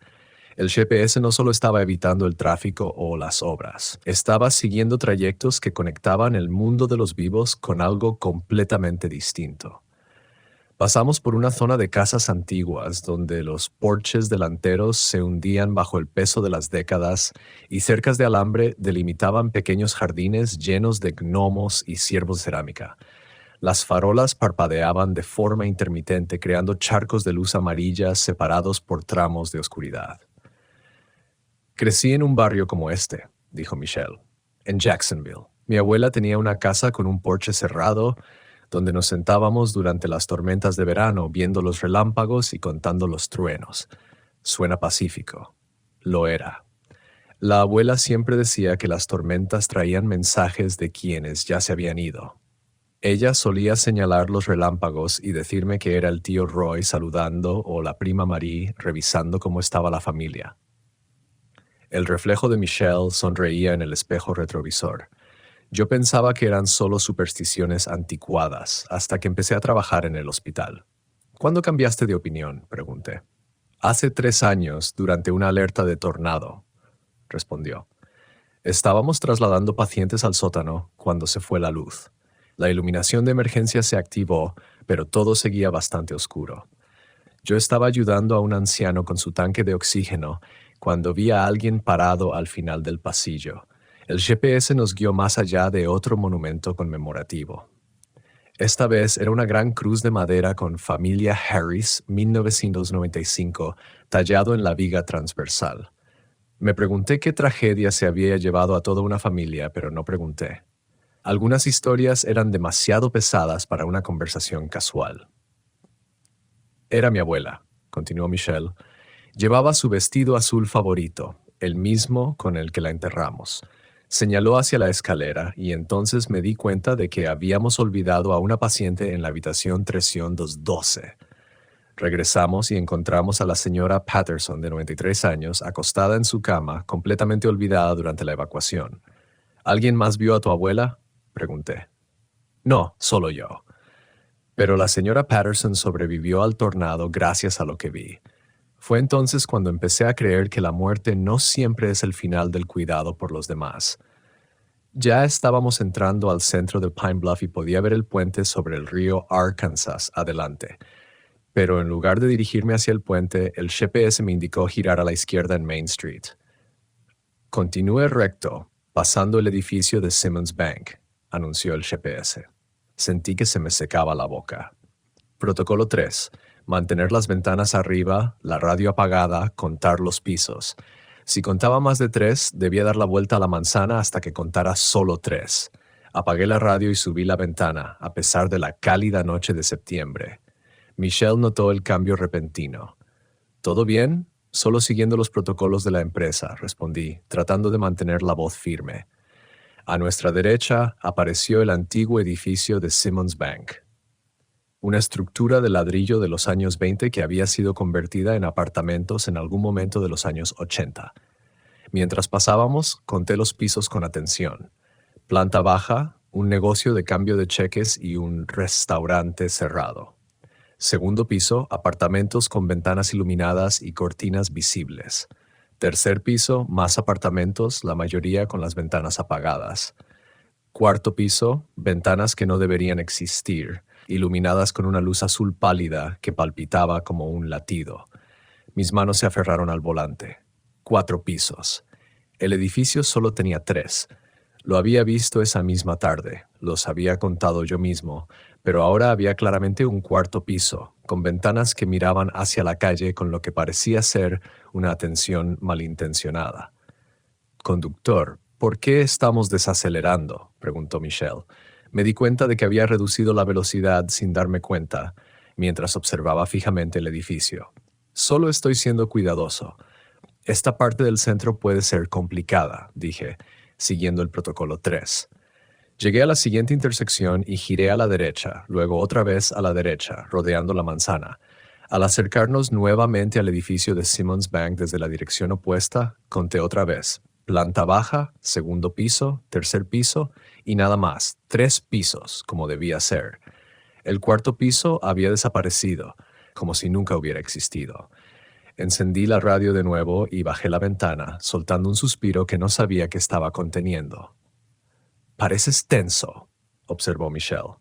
El GPS no solo estaba evitando el tráfico o las obras, estaba siguiendo trayectos que conectaban el mundo de los vivos con algo completamente distinto. Pasamos por una zona de casas antiguas donde los porches delanteros se hundían bajo el peso de las décadas y cercas de alambre delimitaban pequeños jardines llenos de gnomos y ciervos de cerámica. Las farolas parpadeaban de forma intermitente, creando charcos de luz amarilla separados por tramos de oscuridad. Crecí en un barrio como este, dijo Michelle, en Jacksonville. Mi abuela tenía una casa con un porche cerrado, donde nos sentábamos durante las tormentas de verano viendo los relámpagos y contando los truenos. Suena pacífico. Lo era. La abuela siempre decía que las tormentas traían mensajes de quienes ya se habían ido. Ella solía señalar los relámpagos y decirme que era el tío Roy saludando o la prima Marie revisando cómo estaba la familia. El reflejo de Michelle sonreía en el espejo retrovisor. Yo pensaba que eran solo supersticiones anticuadas, hasta que empecé a trabajar en el hospital. ¿Cuándo cambiaste de opinión?, pregunté. Hace 3 años, durante una alerta de tornado, respondió. Estábamos trasladando pacientes al sótano cuando se fue la luz. La iluminación de emergencia se activó, pero todo seguía bastante oscuro. Yo estaba ayudando a un anciano con su tanque de oxígeno cuando vi a alguien parado al final del pasillo. El GPS nos guió más allá de otro monumento conmemorativo. Esta vez era una gran cruz de madera con Familia Harris, 1995, tallado en la viga transversal. Me pregunté qué tragedia se había llevado a toda una familia, pero no pregunté. Algunas historias eran demasiado pesadas para una conversación casual. Era mi abuela, continuó Michelle. Llevaba su vestido azul favorito, el mismo con el que la enterramos. Señaló hacia la escalera y entonces me di cuenta de que habíamos olvidado a una paciente en la habitación 312. Regresamos y encontramos a la señora Patterson, de 93 años, acostada en su cama, completamente olvidada durante la evacuación. ¿Alguien más vio a tu abuela?, pregunté. No, solo yo. Pero la señora Patterson sobrevivió al tornado gracias a lo que vi. Fue entonces cuando empecé a creer que la muerte no siempre es el final del cuidado por los demás. Ya estábamos entrando al centro de Pine Bluff y podía ver el puente sobre el río Arkansas adelante. Pero en lugar de dirigirme hacia el puente, el GPS me indicó girar a la izquierda en Main Street. Continúe recto, pasando el edificio de Simmons Bank, anunció el GPS. Sentí que se me secaba la boca. Protocolo 3. Mantener las ventanas arriba, la radio apagada, contar los pisos. Si contaba más de 3, debía dar la vuelta a la manzana hasta que contara solo 3. Apagué la radio y subí la ventana, a pesar de la cálida noche de septiembre. Michelle notó el cambio repentino. ¿Todo bien? Solo siguiendo los protocolos de la empresa, respondí, tratando de mantener la voz firme. A nuestra derecha apareció el antiguo edificio de Simmons Bank. Una estructura de ladrillo de los años 20 que había sido convertida en apartamentos en algún momento de los años 80. Mientras pasábamos, conté los pisos con atención. Planta baja, un negocio de cambio de cheques y un restaurante cerrado. Segundo piso, apartamentos con ventanas iluminadas y cortinas visibles. Tercer piso, más apartamentos, la mayoría con las ventanas apagadas. Cuarto piso, ventanas que no deberían existir, iluminadas con una luz azul pálida que palpitaba como un latido. Mis manos se aferraron al volante. 4 pisos. El edificio solo tenía 3. Lo había visto esa misma tarde, los había contado yo mismo, pero ahora había claramente un 4º piso, con ventanas que miraban hacia la calle con lo que parecía ser una atención malintencionada. «Conductor, ¿por qué estamos desacelerando?», preguntó Michelle. Me di cuenta de que había reducido la velocidad sin darme cuenta, mientras observaba fijamente el edificio. «Solo estoy siendo cuidadoso. Esta parte del centro puede ser complicada», dije, siguiendo el protocolo 3. Llegué a la siguiente intersección y giré a la derecha, luego otra vez a la derecha, rodeando la manzana. Al acercarnos nuevamente al edificio de Simmons Bank desde la dirección opuesta, conté otra vez. Planta baja, segundo piso, tercer piso y nada más. 3 pisos, como debía ser. El 4º piso había desaparecido, como si nunca hubiera existido. Encendí la radio de nuevo y bajé la ventana, soltando un suspiro que no sabía que estaba conteniendo. «Pareces tenso», observó Michelle.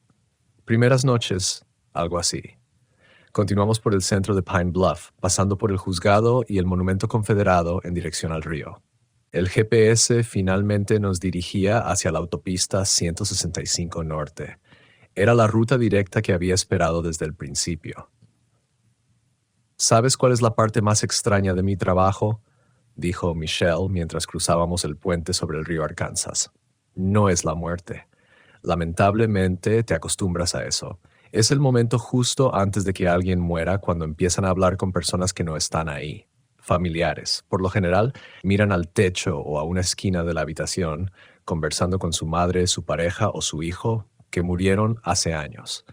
«Primeras noches, algo así». Continuamos por el centro de Pine Bluff, pasando por el juzgado y el monumento confederado en dirección al río. El GPS finalmente nos dirigía hacia la autopista 165 Norte. Era la ruta directa que había esperado desde el principio. «¿Sabes cuál es la parte más extraña de mi trabajo?», dijo Michelle mientras cruzábamos el puente sobre el río Arkansas. «No es la muerte. Lamentablemente te acostumbras a eso. Es el momento justo antes de que alguien muera cuando empiezan a hablar con personas que no están ahí. Familiares, por lo general, miran al techo o a una esquina de la habitación, conversando con su madre, su pareja o su hijo, que murieron hace años.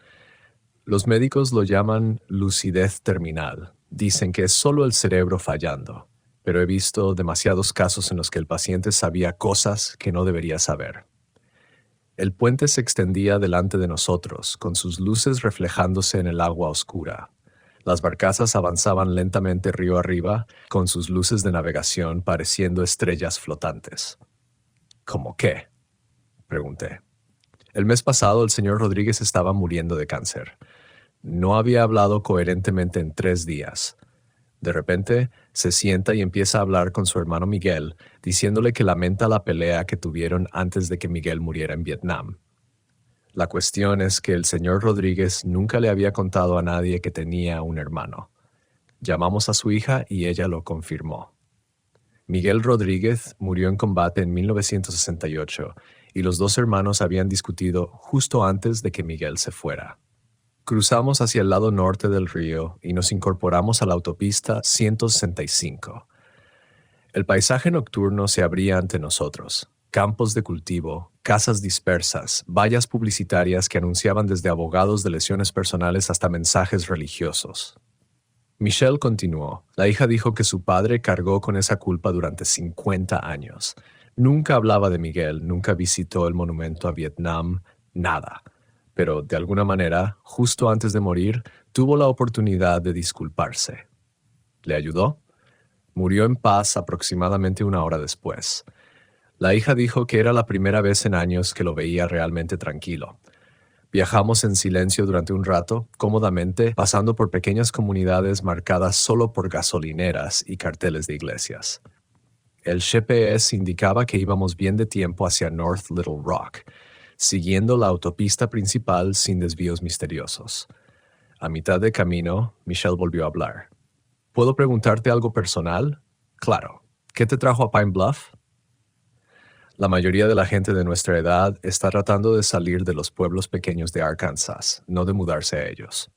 Los médicos lo llaman lucidez terminal. Dicen que es solo el cerebro fallando. pero he visto demasiados casos en los que el paciente sabía cosas que no debería saber. El puente se extendía delante de nosotros, con sus luces reflejándose en el agua oscura. Las barcazas avanzaban lentamente río arriba, con sus luces de navegación pareciendo estrellas flotantes. ¿Cómo qué?, pregunté. El mes pasado el señor Rodríguez estaba muriendo de cáncer. No había hablado coherentemente en 3 días. De repente, se sienta y empieza a hablar con su hermano Miguel, diciéndole que lamenta la pelea que tuvieron antes de que Miguel muriera en Vietnam. La cuestión es que el señor Rodríguez nunca le había contado a nadie que tenía un hermano. Llamamos a su hija y ella lo confirmó. Miguel Rodríguez murió en combate en 1968 y los 2 hermanos habían discutido justo antes de que Miguel se fuera. Cruzamos hacia el lado norte del río y nos incorporamos a la autopista 165. El paisaje nocturno se abría ante nosotros. Campos de cultivo, casas dispersas, vallas publicitarias que anunciaban desde abogados de lesiones personales hasta mensajes religiosos. Michelle continuó. La hija dijo que su padre cargó con esa culpa durante 50 años. Nunca hablaba de Miguel, nunca visitó el monumento a Vietnam, nada. Pero, de alguna manera, justo antes de morir, tuvo la oportunidad de disculparse. ¿Le ayudó? Murió en paz aproximadamente 1 hora después. La hija dijo que era la primera vez en años que lo veía realmente tranquilo. Viajamos en silencio durante un rato, cómodamente, pasando por pequeñas comunidades marcadas solo por gasolineras y carteles de iglesias. El GPS indicaba que íbamos bien de tiempo hacia North Little Rock, siguiendo la autopista principal sin desvíos misteriosos. A mitad de camino, Michelle volvió a hablar. ¿Puedo preguntarte algo personal? Claro. ¿Qué te trajo a Pine Bluff? La mayoría de la gente de nuestra edad está tratando de salir de los pueblos pequeños de Arkansas, no de mudarse a ellos.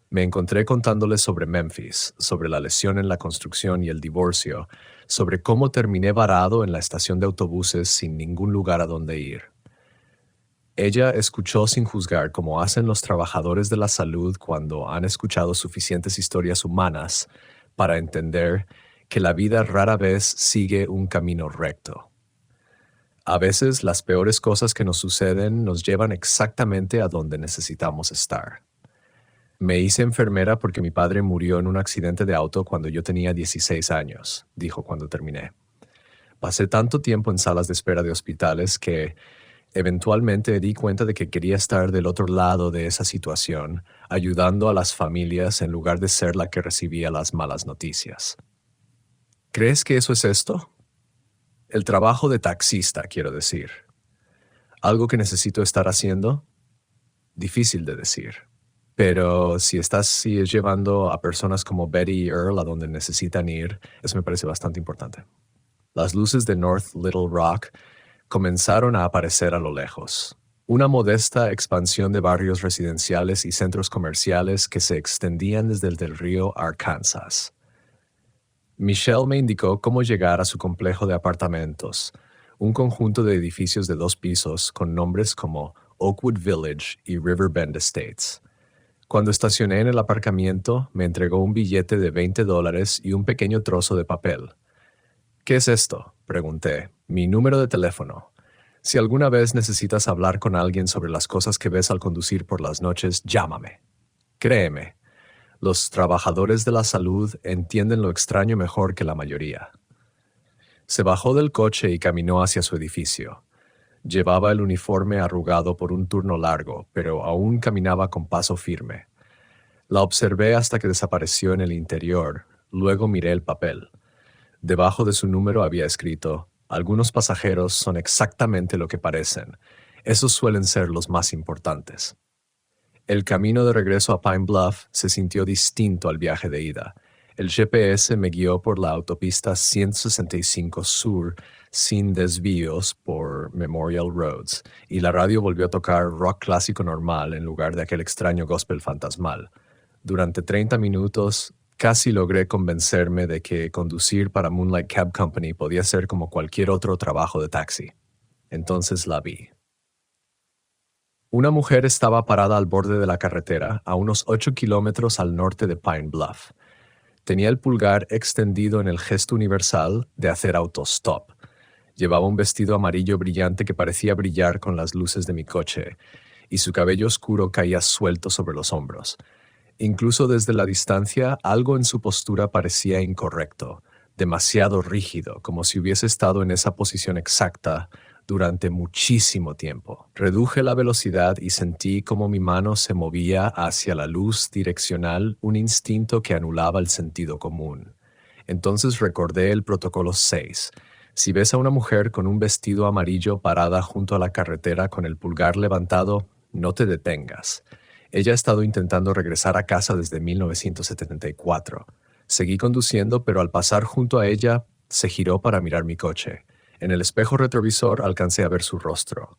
Me encontré contándoles sobre Memphis, sobre la lesión en la construcción y el divorcio, sobre cómo terminé varado en la estación de autobuses sin ningún lugar a donde ir. Ella escuchó sin juzgar, como hacen los trabajadores de la salud cuando han escuchado suficientes historias humanas para entender que la vida rara vez sigue un camino recto. A veces las peores cosas que nos suceden nos llevan exactamente a donde necesitamos estar. Me hice enfermera porque mi padre murió en un accidente de auto cuando yo tenía 16 años, dijo cuando terminé. Pasé tanto tiempo en salas de espera de hospitales que eventualmente di cuenta de que quería estar del otro lado de esa situación, ayudando a las familias en lugar de ser la que recibía las malas noticias. ¿Crees que eso es esto? El trabajo de taxista, quiero decir. ¿Algo que necesito estar haciendo? Difícil de decir. Pero si sigues llevando a personas como Betty y Earl a donde necesitan ir, eso me parece bastante importante. Las luces de North Little Rock comenzaron a aparecer a lo lejos. Una modesta expansión de barrios residenciales y centros comerciales que se extendían desde el río Arkansas. Michelle me indicó cómo llegar a su complejo de apartamentos, un conjunto de edificios de 2 pisos con nombres como Oakwood Village y Riverbend Estates. Cuando estacioné en el aparcamiento, me entregó un billete de $20 y un pequeño trozo de papel. ¿Qué es esto?, pregunté. Mi número de teléfono. Si alguna vez necesitas hablar con alguien sobre las cosas que ves al conducir por las noches, llámame. Créeme. Los trabajadores de la salud entienden lo extraño mejor que la mayoría. Se bajó del coche y caminó hacia su edificio. Llevaba el uniforme arrugado por un turno largo, pero aún caminaba con paso firme. La observé hasta que desapareció en el interior, luego miré el papel. Debajo de su número había escrito: algunos pasajeros son exactamente lo que parecen. Esos suelen ser los más importantes. El camino de regreso a Pine Bluff se sintió distinto al viaje de ida. El GPS me guió por la autopista 165 Sur sin desvíos por Memorial Roads, y la radio volvió a tocar rock clásico normal en lugar de aquel extraño gospel fantasmal. Durante 30 minutos casi logré convencerme de que conducir para Moonlight Cab Company podía ser como cualquier otro trabajo de taxi. Entonces la vi. Una mujer estaba parada al borde de la carretera, a unos 8 kilómetros al norte de Pine Bluff. Tenía el pulgar extendido en el gesto universal de hacer autostop. Llevaba un vestido amarillo brillante que parecía brillar con las luces de mi coche, y su cabello oscuro caía suelto sobre los hombros. Incluso desde la distancia, algo en su postura parecía incorrecto, demasiado rígido, como si hubiese estado en esa posición exacta durante muchísimo tiempo. Reduje la velocidad y sentí como mi mano se movía hacia la luz direccional, un instinto que anulaba el sentido común. Entonces recordé el protocolo 6. Si ves a una mujer con un vestido amarillo parada junto a la carretera con el pulgar levantado, no te detengas. Ella ha estado intentando regresar a casa desde 1974. Seguí conduciendo, pero al pasar junto a ella, se giró para mirar mi coche. En el espejo retrovisor alcancé a ver su rostro.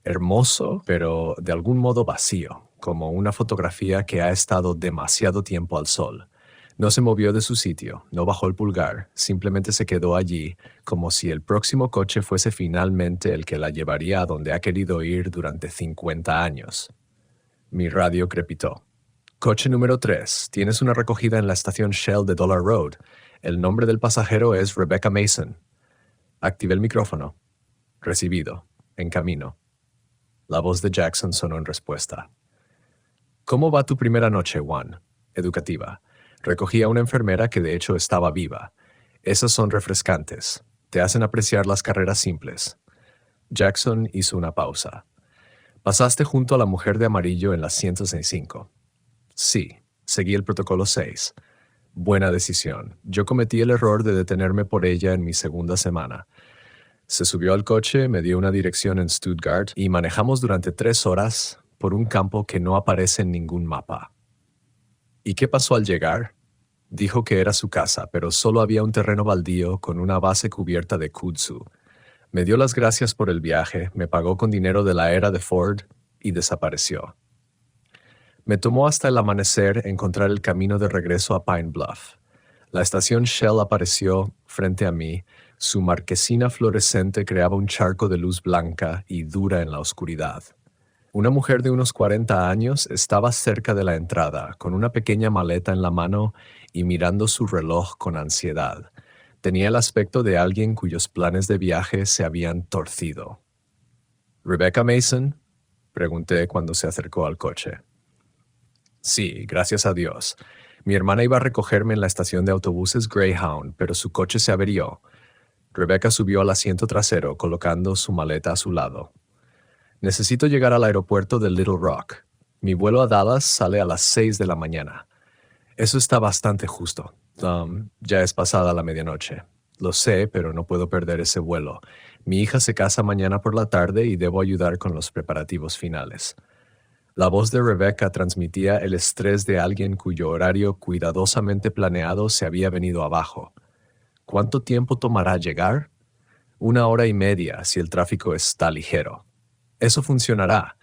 Hermoso, pero de algún modo vacío, como una fotografía que ha estado demasiado tiempo al sol. No se movió de su sitio, no bajó el pulgar, simplemente se quedó allí, como si el próximo coche fuese finalmente el que la llevaría a donde ha querido ir durante 50 años. Mi radio crepitó. Coche número 3. Tienes una recogida en la estación Shell de Dollar Road. El nombre del pasajero es Rebecca Mason. Activé el micrófono. Recibido. En camino. La voz de Jackson sonó en respuesta. ¿Cómo va tu primera noche, Juan? Educativa. Recogí a una enfermera que de hecho estaba viva. Esas son refrescantes. Te hacen apreciar las carreras simples. Jackson hizo una pausa. ¿Pasaste junto a la mujer de amarillo en la 165? Sí. Seguí el protocolo 6. Buena decisión. Yo cometí el error de detenerme por ella en mi segunda semana. Se subió al coche, me dio una dirección en Stuttgart y manejamos durante 3 horas por un campo que no aparece en ningún mapa. ¿Y qué pasó al llegar? Dijo que era su casa, pero solo había un terreno baldío con una base cubierta de kudzu. Me dio las gracias por el viaje, me pagó con dinero de la era de Ford y desapareció. Me tomó hasta el amanecer encontrar el camino de regreso a Pine Bluff. La estación Shell apareció frente a mí. Su marquesina fluorescente creaba un charco de luz blanca y dura en la oscuridad. Una mujer de unos 40 años estaba cerca de la entrada, con una pequeña maleta en la mano y mirando su reloj con ansiedad. Tenía el aspecto de alguien cuyos planes de viaje se habían torcido. ¿Rebecca Mason? Pregunté cuando se acercó al coche. Sí, gracias a Dios. Mi hermana iba a recogerme en la estación de autobuses Greyhound, pero su coche se averió. Rebecca subió al asiento trasero, colocando su maleta a su lado. Necesito llegar al aeropuerto de Little Rock. Mi vuelo a Dallas sale a las 6 de la mañana. Eso está bastante justo. Ya es pasada la medianoche. Lo sé, pero no puedo perder ese vuelo. Mi hija se casa mañana por la tarde y debo ayudar con los preparativos finales. La voz de Rebecca transmitía el estrés de alguien cuyo horario cuidadosamente planeado se había venido abajo. ¿Cuánto tiempo tomará llegar? 1 hora y media si el tráfico está ligero. Eso funcionará.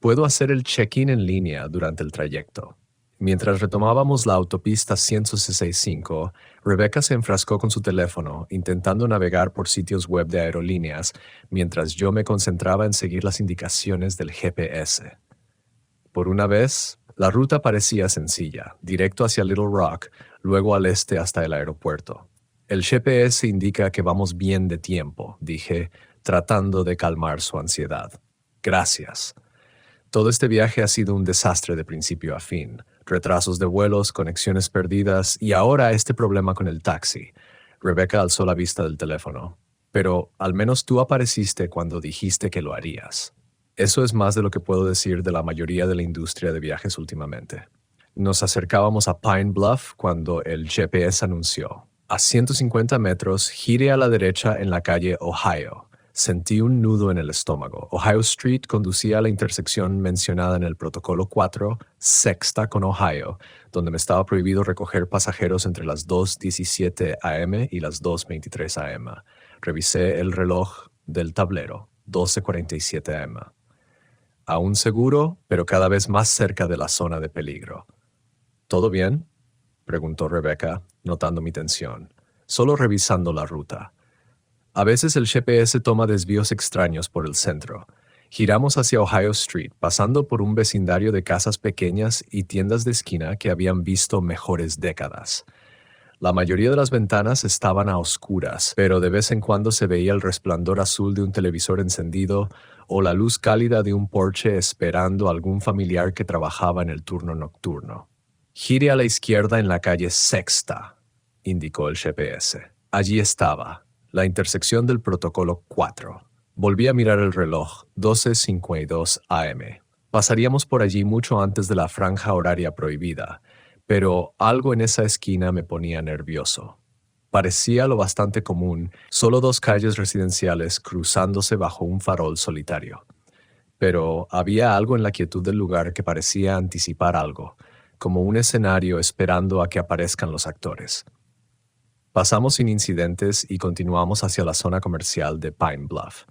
Puedo hacer el check-in en línea durante el trayecto. Mientras retomábamos la autopista 165, Rebecca se enfrascó con su teléfono, intentando navegar por sitios web de aerolíneas, mientras yo me concentraba en seguir las indicaciones del GPS. Por una vez, la ruta parecía sencilla, directo hacia Little Rock, luego al este hasta el aeropuerto. El GPS indica que vamos bien de tiempo, dije, tratando de calmar su ansiedad. Gracias. Todo este viaje ha sido un desastre de principio a fin. Retrasos de vuelos, conexiones perdidas y ahora este problema con el taxi. Rebecca alzó la vista del teléfono. Pero al menos tú apareciste cuando dijiste que lo harías. Eso es más de lo que puedo decir de la mayoría de la industria de viajes últimamente. Nos acercábamos a Pine Bluff cuando el GPS anunció: a 150 metros, gire a la derecha en la calle Ohio. Sentí un nudo en el estómago. Ohio Street conducía a la intersección mencionada en el protocolo 4, sexta con Ohio, donde me estaba prohibido recoger pasajeros entre las 2:17 a.m. y las 2:23 a.m. Revisé el reloj del tablero, 12:47 a.m. Aún seguro, pero cada vez más cerca de la zona de peligro. ¿Todo bien?, preguntó Rebecca, notando mi tensión. Solo revisando la ruta. A veces el GPS toma desvíos extraños por el centro. Giramos hacia Ohio Street, pasando por un vecindario de casas pequeñas y tiendas de esquina que habían visto mejores décadas. La mayoría de las ventanas estaban a oscuras, pero de vez en cuando se veía el resplandor azul de un televisor encendido o la luz cálida de un porche esperando a algún familiar que trabajaba en el turno nocturno. «Gire a la izquierda en la calle Sexta», indicó el GPS. Allí estaba, la intersección del protocolo 4. Volví a mirar el reloj, 12:52 AM. Pasaríamos por allí mucho antes de la franja horaria prohibida, pero algo en esa esquina me ponía nervioso. Parecía lo bastante común, solo 2 calles residenciales cruzándose bajo un farol solitario. Pero había algo en la quietud del lugar que parecía anticipar algo, como un escenario esperando a que aparezcan los actores. Pasamos sin incidentes y continuamos hacia la zona comercial de Pine Bluff.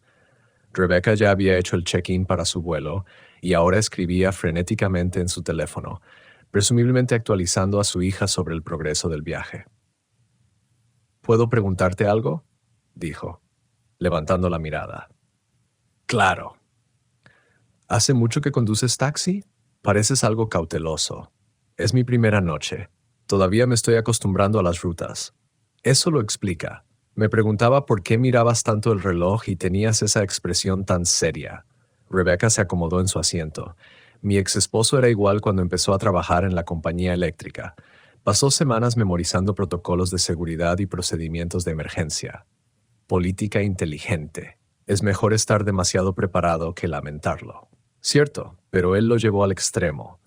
Rebecca ya había hecho el check-in para su vuelo y ahora escribía frenéticamente en su teléfono, presumiblemente actualizando a su hija sobre el progreso del viaje. «¿Puedo preguntarte algo?», dijo, levantando la mirada. «Claro». «¿Hace mucho que conduces taxi? Pareces algo cauteloso. Es mi primera noche. Todavía me estoy acostumbrando a las rutas». «Eso lo explica. Me preguntaba por qué mirabas tanto el reloj y tenías esa expresión tan seria». Rebecca se acomodó en su asiento. «Mi ex esposo era igual cuando empezó a trabajar en la compañía eléctrica. Pasó semanas memorizando protocolos de seguridad y procedimientos de emergencia. Política inteligente. Es mejor estar demasiado preparado que lamentarlo». Cierto, pero él lo llevó al extremo.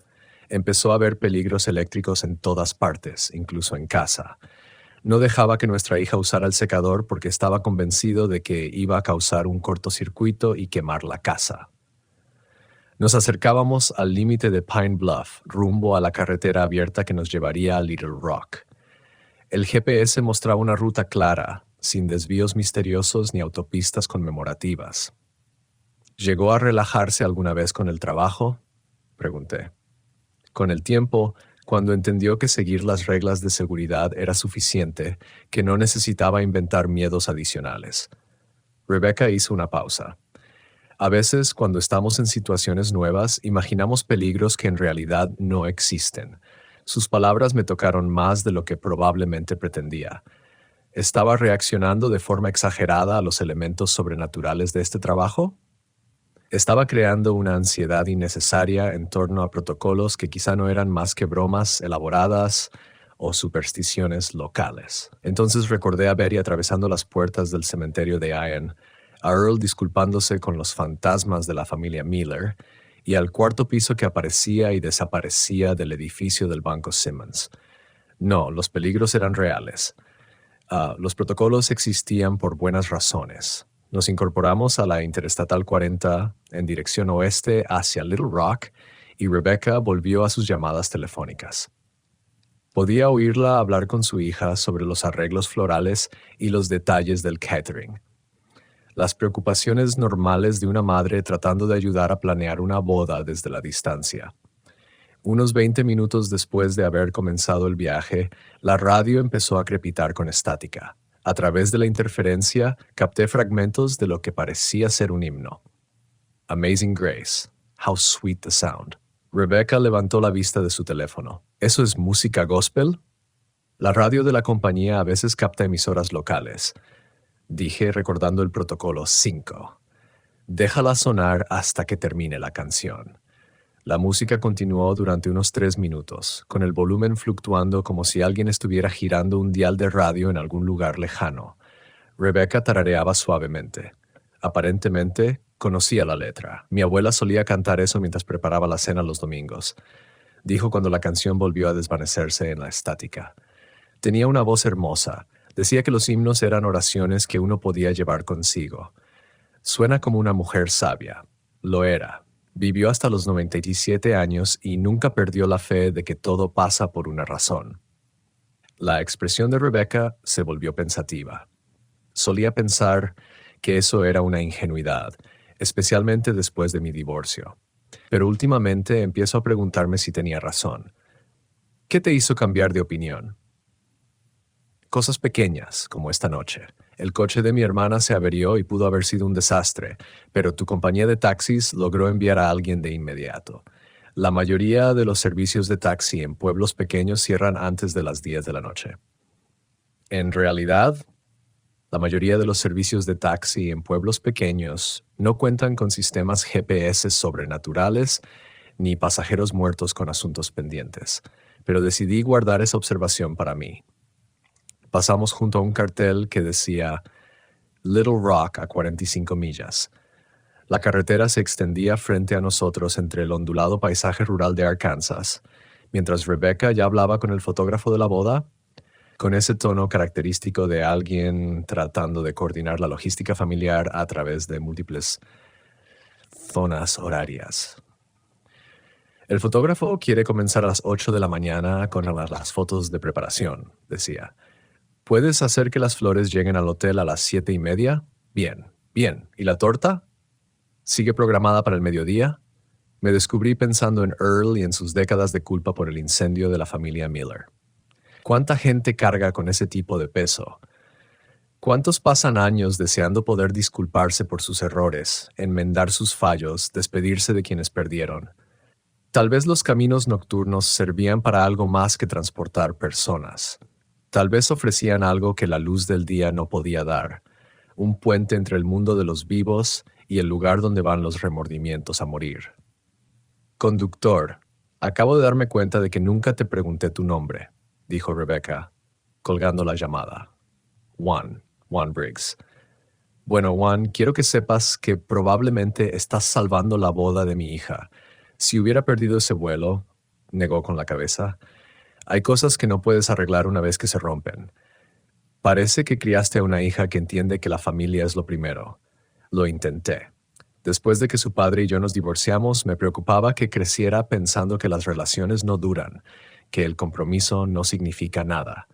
Empezó a ver peligros eléctricos en todas partes, incluso en casa. No dejaba que nuestra hija usara el secador porque estaba convencido de que iba a causar un cortocircuito y quemar la casa. Nos acercábamos al límite de Pine Bluff, rumbo a la carretera abierta que nos llevaría a Little Rock. El GPS mostraba una ruta clara, sin desvíos misteriosos ni autopistas conmemorativas. «¿Llegó a relajarse alguna vez con el trabajo?», pregunté. Con el tiempo, cuando entendió que seguir las reglas de seguridad era suficiente, que no necesitaba inventar miedos adicionales. Rebecca hizo una pausa. «A veces, cuando estamos en situaciones nuevas, imaginamos peligros que en realidad no existen». Sus palabras me tocaron más de lo que probablemente pretendía. ¿Estaba reaccionando de forma exagerada a los elementos sobrenaturales de este trabajo? Estaba creando una ansiedad innecesaria en torno a protocolos que quizá no eran más que bromas elaboradas o supersticiones locales. Entonces recordé a Betty atravesando las puertas del cementerio de Iron, a Earl disculpándose con los fantasmas de la familia Miller y al cuarto piso que aparecía y desaparecía del edificio del Banco Simmons. No, los peligros eran reales. Los protocolos existían por buenas razones. Nos incorporamos a la Interestatal 40 en dirección oeste hacia Little Rock y Rebecca volvió a sus llamadas telefónicas. Podía oírla hablar con su hija sobre los arreglos florales y los detalles del catering. Las preocupaciones normales de una madre tratando de ayudar a planear una boda desde la distancia. Unos 20 minutos después de haber comenzado el viaje, la radio empezó a crepitar con estática. A través de la interferencia, capté fragmentos de lo que parecía ser un himno. Amazing Grace. How sweet the sound. Rebecca levantó la vista de su teléfono. ¿Eso es música gospel? La radio de la compañía a veces capta emisoras locales. Dije recordando el protocolo 5. Déjala sonar hasta que termine la canción. La música continuó durante unos 3 minutos, con el volumen fluctuando como si alguien estuviera girando un dial de radio en algún lugar lejano. Rebecca tarareaba suavemente. Aparentemente, conocía la letra. Mi abuela solía cantar eso mientras preparaba la cena los domingos, dijo cuando la canción volvió a desvanecerse en la estática. Tenía una voz hermosa. Decía que los himnos eran oraciones que uno podía llevar consigo. Suena como una mujer sabia. Lo era. Vivió hasta los 97 años y nunca perdió la fe de que todo pasa por una razón. La expresión de Rebecca se volvió pensativa. Solía pensar que eso era una ingenuidad, especialmente después de mi divorcio. Pero últimamente empiezo a preguntarme si tenía razón. ¿Qué te hizo cambiar de opinión? Cosas pequeñas, como esta noche. El coche de mi hermana se averió y pudo haber sido un desastre, pero tu compañía de taxis logró enviar a alguien de inmediato. La mayoría de los servicios de taxi en pueblos pequeños cierran antes de las 10 de la noche. En realidad, la mayoría de los servicios de taxi en pueblos pequeños no cuentan con sistemas GPS sobrenaturales ni pasajeros muertos con asuntos pendientes, pero decidí guardar esa observación para mí. Pasamos junto a un cartel que decía Little Rock a 45 millas. La carretera se extendía frente a nosotros entre el ondulado paisaje rural de Arkansas, mientras Rebecca ya hablaba con el fotógrafo de la boda, con ese tono característico de alguien tratando de coordinar la logística familiar a través de múltiples zonas horarias. El fotógrafo quiere comenzar a las 8 de la mañana con las fotos de preparación, decía. ¿Puedes hacer que las flores lleguen al hotel a las 7:30? Bien, bien. ¿Y la torta? ¿Sigue programada para el mediodía? Me descubrí pensando en Earl y en sus décadas de culpa por el incendio de la familia Miller. ¿Cuánta gente carga con ese tipo de peso? ¿Cuántos pasan años deseando poder disculparse por sus errores, enmendar sus fallos, despedirse de quienes perdieron? Tal vez los caminos nocturnos servían para algo más que transportar personas. Tal vez ofrecían algo que la luz del día no podía dar, un puente entre el mundo de los vivos y el lugar donde van los remordimientos a morir. Conductor, acabo de darme cuenta de que nunca te pregunté tu nombre, dijo Rebecca, colgando la llamada. Juan Briggs. Bueno, Juan, quiero que sepas que probablemente estás salvando la boda de mi hija. Si hubiera perdido ese vuelo, negó con la cabeza, hay cosas que no puedes arreglar una vez que se rompen. Parece que criaste a una hija que entiende que la familia es lo primero. Lo intenté. Después de que su padre y yo nos divorciamos, me preocupaba que creciera pensando que las relaciones no duran, que el compromiso no significa nada.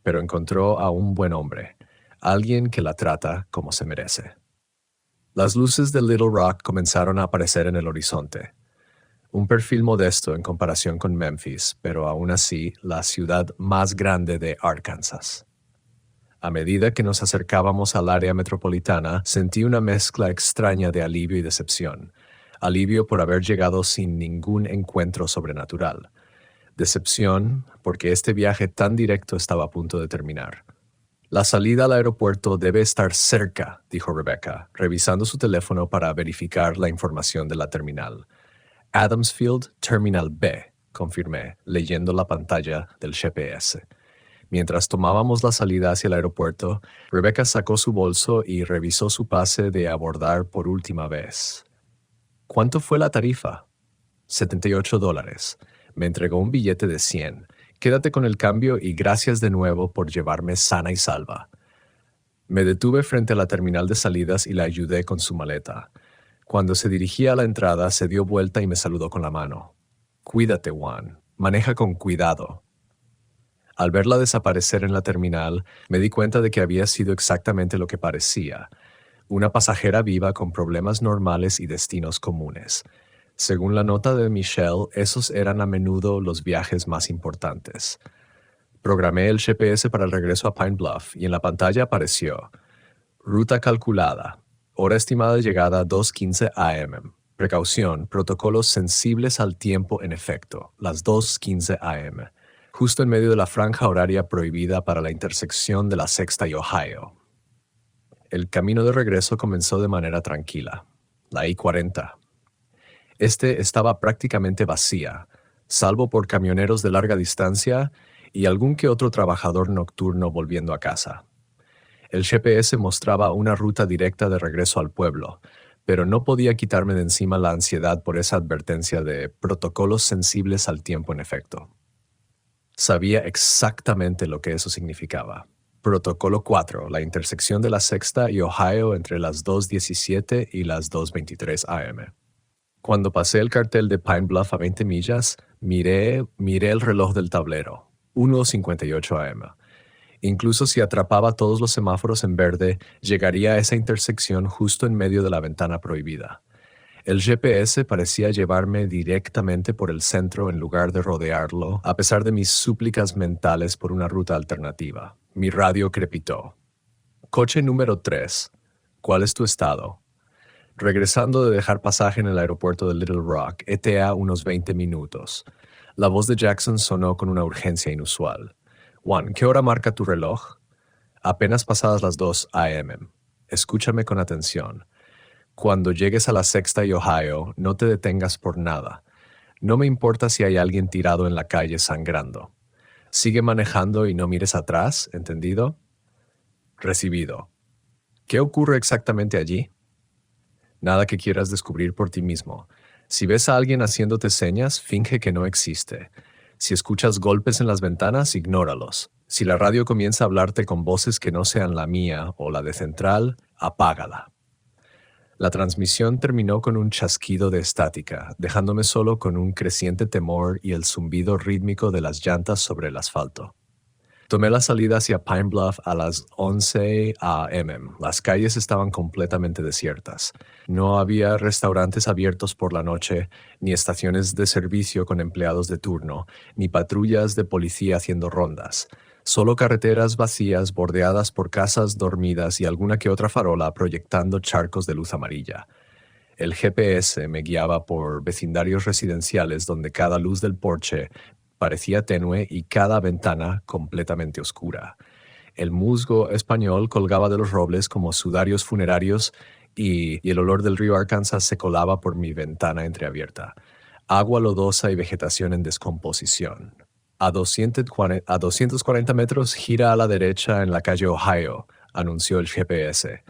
Pero encontró a un buen hombre, alguien que la trata como se merece. Las luces de Little Rock comenzaron a aparecer en el horizonte. Un perfil modesto en comparación con Memphis, pero aún así la ciudad más grande de Arkansas. A medida que nos acercábamos al área metropolitana, sentí una mezcla extraña de alivio y decepción. Alivio por haber llegado sin ningún encuentro sobrenatural. Decepción porque este viaje tan directo estaba a punto de terminar. La salida al aeropuerto debe estar cerca, dijo Rebecca, revisando su teléfono para verificar la información de la terminal. Adamsfield Terminal B, confirmé, leyendo la pantalla del GPS. Mientras tomábamos la salida hacia el aeropuerto, Rebecca sacó su bolso y revisó su pase de abordar por última vez. ¿Cuánto fue la tarifa? $78. Me entregó un billete de 100. Quédate con el cambio y gracias de nuevo por llevarme sana y salva. Me detuve frente a la terminal de salidas y la ayudé con su maleta. Cuando se dirigía a la entrada, se dio vuelta y me saludó con la mano. Cuídate, Juan. Maneja con cuidado. Al verla desaparecer en la terminal, me di cuenta de que había sido exactamente lo que parecía. Una pasajera viva con problemas normales y destinos comunes. Según la nota de Michelle, esos eran a menudo los viajes más importantes. Programé el GPS para el regreso a Pine Bluff y en la pantalla apareció ruta calculada. Hora estimada de llegada 2:15 a.m. Precaución, protocolos sensibles al tiempo en efecto, las 2:15 a.m., justo en medio de la franja horaria prohibida para la intersección de la Sexta y Ohio. El camino de regreso comenzó de manera tranquila. La I-40. Este estaba prácticamente vacía, salvo por camioneros de larga distancia y algún que otro trabajador nocturno volviendo a casa. El GPS mostraba una ruta directa de regreso al pueblo, pero no podía quitarme de encima la ansiedad por esa advertencia de protocolos sensibles al tiempo en efecto. Sabía exactamente lo que eso significaba. Protocolo 4, la intersección de la Sexta y Ohio entre las 2:17 y las 2:23 a.m. Cuando pasé el cartel de Pine Bluff a 20 millas, miré el reloj del tablero, 1:58 a.m. Incluso si atrapaba todos los semáforos en verde, llegaría a esa intersección justo en medio de la ventana prohibida. El GPS parecía llevarme directamente por el centro en lugar de rodearlo, a pesar de mis súplicas mentales por una ruta alternativa. Mi radio crepitó. Coche número 3. ¿Cuál es tu estado? Regresando de dejar pasaje en el aeropuerto de Little Rock, ETA unos 20 minutos. La voz de Jackson sonó con una urgencia inusual. Juan, ¿qué hora marca tu reloj? Apenas pasadas las 2 a.m. Escúchame con atención. Cuando llegues a la Sexta y Ohio, no te detengas por nada. No me importa si hay alguien tirado en la calle sangrando. Sigue manejando y no mires atrás, ¿entendido? Recibido. ¿Qué ocurre exactamente allí? Nada que quieras descubrir por ti mismo. Si ves a alguien haciéndote señas, finge que no existe. Si escuchas golpes en las ventanas, ignóralos. Si la radio comienza a hablarte con voces que no sean la mía o la de central, apágala. La transmisión terminó con un chasquido de estática, dejándome solo con un creciente temor y el zumbido rítmico de las llantas sobre el asfalto. Tomé la salida hacia Pine Bluff a las 11 a.m. Las calles estaban completamente desiertas. No había restaurantes abiertos por la noche, ni estaciones de servicio con empleados de turno, ni patrullas de policía haciendo rondas. Solo carreteras vacías bordeadas por casas dormidas y alguna que otra farola proyectando charcos de luz amarilla. El GPS me guiaba por vecindarios residenciales donde cada luz del porche parecía tenue y cada ventana completamente oscura. El musgo español colgaba de los robles como sudarios funerarios y el olor del río Arkansas se colaba por mi ventana entreabierta. Agua lodosa y vegetación en descomposición. A 240 metros gira a la derecha en la calle Ohio, anunció el GPS.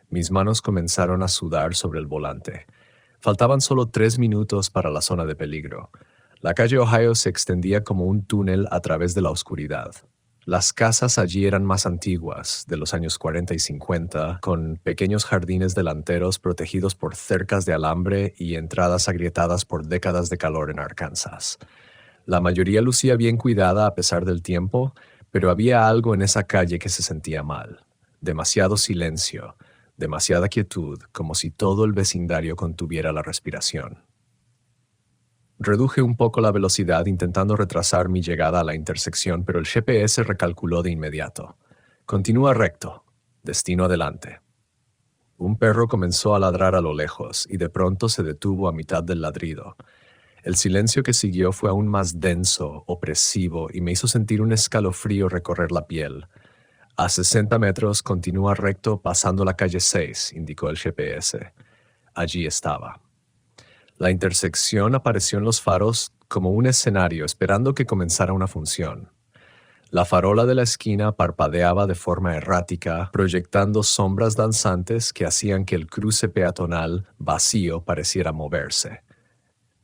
Mis manos comenzaron a sudar sobre el volante. Faltaban solo 3 minutos para la zona de peligro. La calle Ohio se extendía como un túnel a través de la oscuridad. Las casas allí eran más antiguas, de los años 40 y 50, con pequeños jardines delanteros protegidos por cercas de alambre y entradas agrietadas por décadas de calor en Arkansas. La mayoría lucía bien cuidada a pesar del tiempo, pero había algo en esa calle que se sentía mal. Demasiado silencio, demasiada quietud, como si todo el vecindario contuviera la respiración. Reduje un poco la velocidad intentando retrasar mi llegada a la intersección, pero el GPS recalculó de inmediato. Continúa recto. Destino adelante. Un perro comenzó a ladrar a lo lejos y de pronto se detuvo a mitad del ladrido. El silencio que siguió fue aún más denso, opresivo, y me hizo sentir un escalofrío recorrer la piel. A 60 metros continúa recto pasando la calle 6, indicó el GPS. Allí estaba. La intersección apareció en los faros como un escenario esperando que comenzara una función. La farola de la esquina parpadeaba de forma errática, proyectando sombras danzantes que hacían que el cruce peatonal vacío pareciera moverse.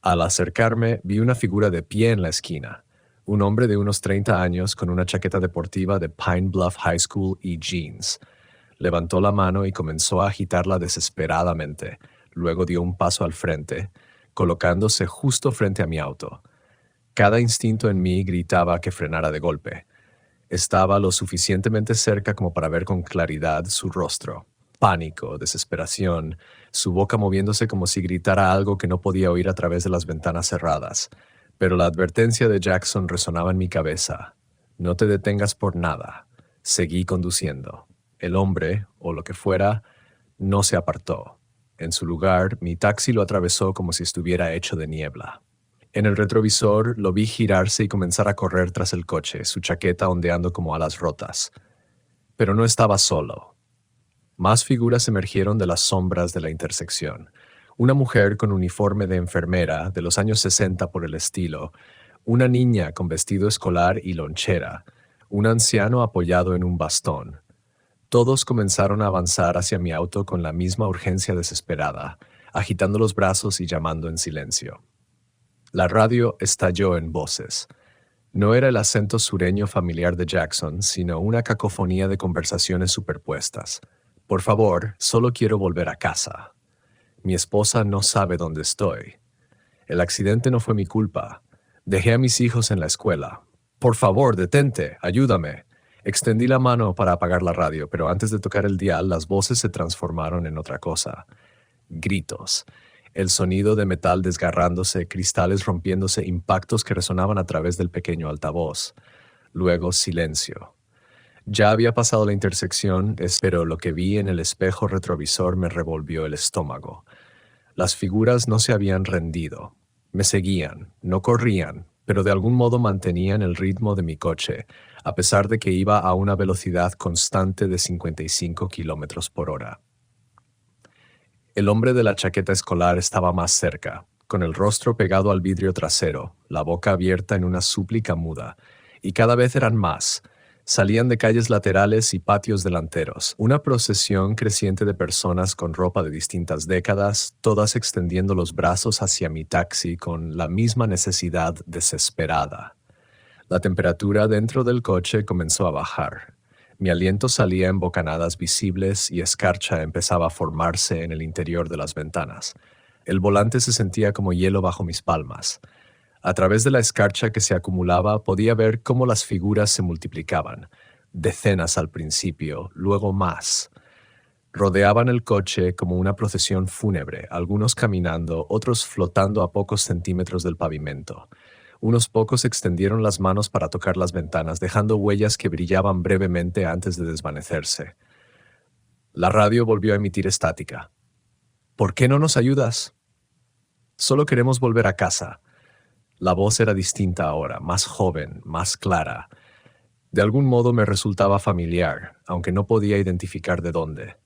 Al acercarme, vi una figura de pie en la esquina, un hombre de unos 30 años con una chaqueta deportiva de Pine Bluff High School y jeans. Levantó la mano y comenzó a agitarla desesperadamente. Luego dio un paso al frente, colocándose justo frente a mi auto. Cada instinto en mí gritaba que frenara de golpe. Estaba lo suficientemente cerca como para ver con claridad su rostro. Pánico, desesperación, su boca moviéndose como si gritara algo que no podía oír a través de las ventanas cerradas. Pero la advertencia de Jackson resonaba en mi cabeza. No te detengas por nada. Seguí conduciendo. El hombre, o lo que fuera, no se apartó. En su lugar, mi taxi lo atravesó como si estuviera hecho de niebla. En el retrovisor lo vi girarse y comenzar a correr tras el coche, su chaqueta ondeando como alas rotas. Pero no estaba solo. Más figuras emergieron de las sombras de la intersección. Una mujer con uniforme de enfermera, de los años 60 por el estilo, una niña con vestido escolar y lonchera, un anciano apoyado en un bastón. Todos comenzaron a avanzar hacia mi auto con la misma urgencia desesperada, agitando los brazos y llamando en silencio. La radio estalló en voces. No era el acento sureño familiar de Jackson, sino una cacofonía de conversaciones superpuestas. Por favor, solo quiero volver a casa. Mi esposa no sabe dónde estoy. El accidente no fue mi culpa. Dejé a mis hijos en la escuela. Por favor, detente, ayúdame. Extendí la mano para apagar la radio, pero antes de tocar el dial, las voces se transformaron en otra cosa. Gritos. El sonido de metal desgarrándose, cristales rompiéndose, impactos que resonaban a través del pequeño altavoz. Luego, silencio. Ya había pasado la intersección, pero lo que vi en el espejo retrovisor me revolvió el estómago. Las figuras no se habían rendido. Me seguían, no corrían, pero de algún modo mantenían el ritmo de mi coche, a pesar de que iba a una velocidad constante de 55 kilómetros por hora. El hombre de la chaqueta escolar estaba más cerca, con el rostro pegado al vidrio trasero, la boca abierta en una súplica muda, y cada vez eran más. Salían de calles laterales y patios delanteros, una procesión creciente de personas con ropa de distintas décadas, todas extendiendo los brazos hacia mi taxi con la misma necesidad desesperada. La temperatura dentro del coche comenzó a bajar. Mi aliento salía en bocanadas visibles y escarcha empezaba a formarse en el interior de las ventanas. El volante se sentía como hielo bajo mis palmas. A través de la escarcha que se acumulaba podía ver cómo las figuras se multiplicaban. Decenas al principio, luego más. Rodeaban el coche como una procesión fúnebre, algunos caminando, otros flotando a pocos centímetros del pavimento. Unos pocos extendieron las manos para tocar las ventanas, dejando huellas que brillaban brevemente antes de desvanecerse. La radio volvió a emitir estática. ¿Por qué no nos ayudas? Solo queremos volver a casa. La voz era distinta ahora, más joven, más clara. De algún modo me resultaba familiar, aunque no podía identificar de dónde.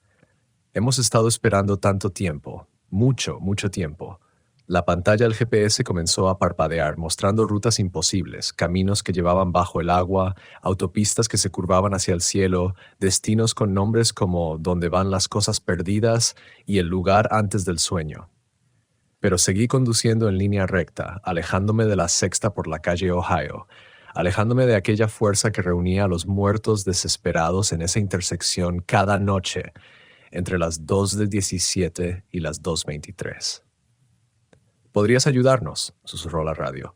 Hemos estado esperando tanto tiempo, mucho, mucho tiempo. La pantalla del GPS comenzó a parpadear, mostrando rutas imposibles, caminos que llevaban bajo el agua, autopistas que se curvaban hacia el cielo, destinos con nombres como Donde van las cosas perdidas y El lugar antes del sueño. Pero seguí conduciendo en línea recta, alejándome de la sexta por la calle Ohio, alejándome de aquella fuerza que reunía a los muertos desesperados en esa intersección cada noche, entre las 2:17 y las 2:23. «¿Podrías ayudarnos?», susurró la radio.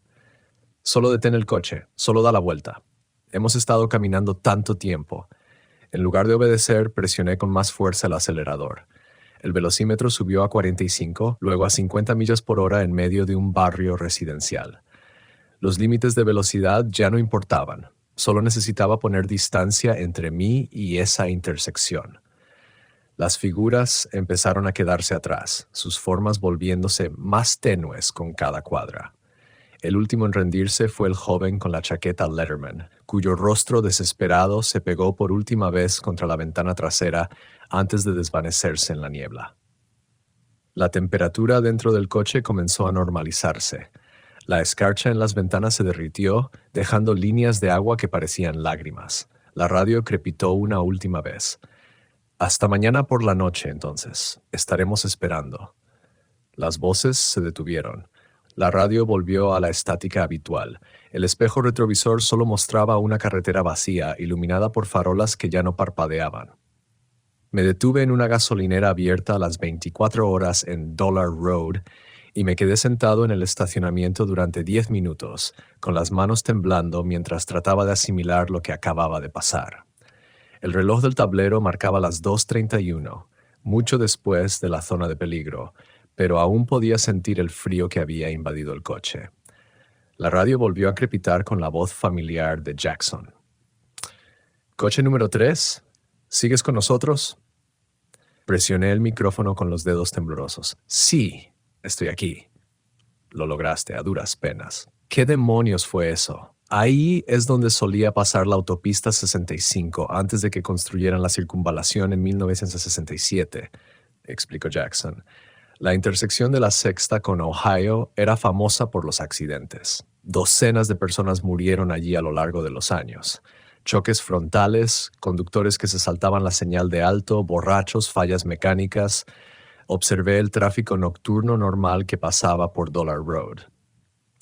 «Solo detén el coche, solo da la vuelta. Hemos estado caminando tanto tiempo». En lugar de obedecer, presioné con más fuerza el acelerador. El velocímetro subió a 45, luego a 50 millas por hora en medio de un barrio residencial. Los límites de velocidad ya no importaban. Solo necesitaba poner distancia entre mí y esa intersección. Las figuras empezaron a quedarse atrás, sus formas volviéndose más tenues con cada cuadra. El último en rendirse fue el joven con la chaqueta Letterman, cuyo rostro desesperado se pegó por última vez contra la ventana trasera antes de desvanecerse en la niebla. La temperatura dentro del coche comenzó a normalizarse. La escarcha en las ventanas se derritió, dejando líneas de agua que parecían lágrimas. La radio crepitó una última vez. «Hasta mañana por la noche, entonces. Estaremos esperando». Las voces se detuvieron. La radio volvió a la estática habitual. El espejo retrovisor solo mostraba una carretera vacía, iluminada por farolas que ya no parpadeaban. Me detuve en una gasolinera abierta a las 24 horas en Dollar Road y me quedé sentado en el estacionamiento durante 10 minutos, con las manos temblando mientras trataba de asimilar lo que acababa de pasar. El reloj del tablero marcaba las 2:31, mucho después de la zona de peligro, pero aún podía sentir el frío que había invadido el coche. La radio volvió a crepitar con la voz familiar de Jackson. «Coche número 3, ¿sigues con nosotros?» Presioné el micrófono con los dedos temblorosos. «Sí, estoy aquí». «Lo lograste a duras penas». «¿Qué demonios fue eso?» «Ahí es donde solía pasar la autopista 65 antes de que construyeran la circunvalación en 1967, explicó Jackson. La intersección de la Sexta con Ohio era famosa por los accidentes. Docenas de personas murieron allí a lo largo de los años. Choques frontales, conductores que se saltaban la señal de alto, borrachos, fallas mecánicas. Observé el tráfico nocturno normal que pasaba por Dollar Road.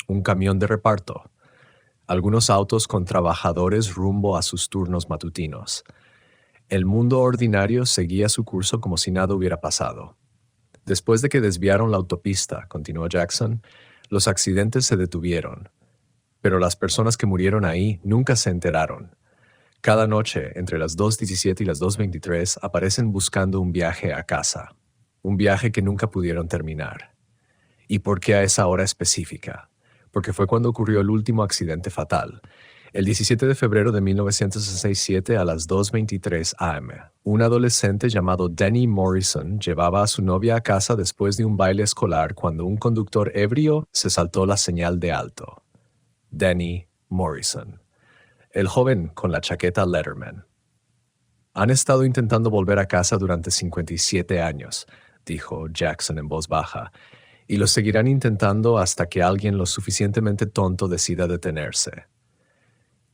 Un camión de reparto. Algunos autos con trabajadores rumbo a sus turnos matutinos. El mundo ordinario seguía su curso como si nada hubiera pasado. Después de que desviaron la autopista, continuó Jackson, los accidentes se detuvieron. Pero las personas que murieron ahí nunca se enteraron. Cada noche, entre las 2:17 y las 2:23, aparecen buscando un viaje a casa. Un viaje que nunca pudieron terminar. ¿Y por qué a esa hora específica? Porque fue cuando ocurrió el último accidente fatal. El 17 de febrero de 1967 a las 2:23 am, un adolescente llamado Danny Morrison llevaba a su novia a casa después de un baile escolar cuando un conductor ebrio se saltó la señal de alto. Danny Morrison, el joven con la chaqueta Letterman. Han estado intentando volver a casa durante 57 años, dijo Jackson en voz baja, y lo seguirán intentando hasta que alguien lo suficientemente tonto decida detenerse.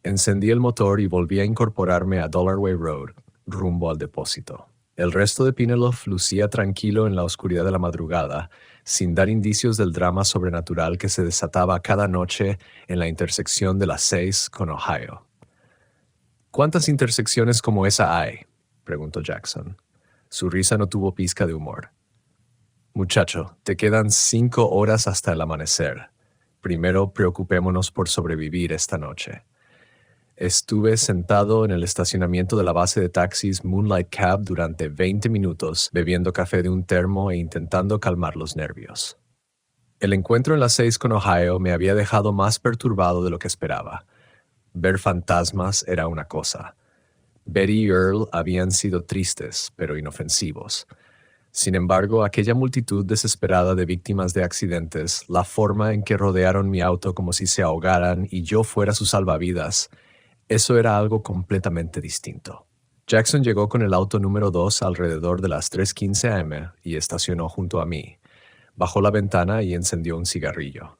Encendí el motor y volví a incorporarme a Dollarway Road, rumbo al depósito. El resto de Penelope lucía tranquilo en la oscuridad de la madrugada, sin dar indicios del drama sobrenatural que se desataba cada noche en la intersección de la 6 con Ohio. ¿Cuántas intersecciones como esa hay?, preguntó Jackson. Su risa no tuvo pizca de humor. Muchacho, te quedan 5 horas hasta el amanecer. Primero preocupémonos por sobrevivir esta noche. Estuve sentado en el estacionamiento de la base de taxis Moonlight Cab durante 20 minutos, bebiendo café de un termo e intentando calmar los nervios. El encuentro en la 6 con Ohio me había dejado más perturbado de lo que esperaba. Ver fantasmas era una cosa. Betty y Earl habían sido tristes, pero inofensivos. Sin embargo, aquella multitud desesperada de víctimas de accidentes, la forma en que rodearon mi auto como si se ahogaran y yo fuera su salvavidas, eso era algo completamente distinto. Jackson llegó con el auto número 2 alrededor de las 3:15 am y estacionó junto a mí. Bajó la ventana y encendió un cigarrillo.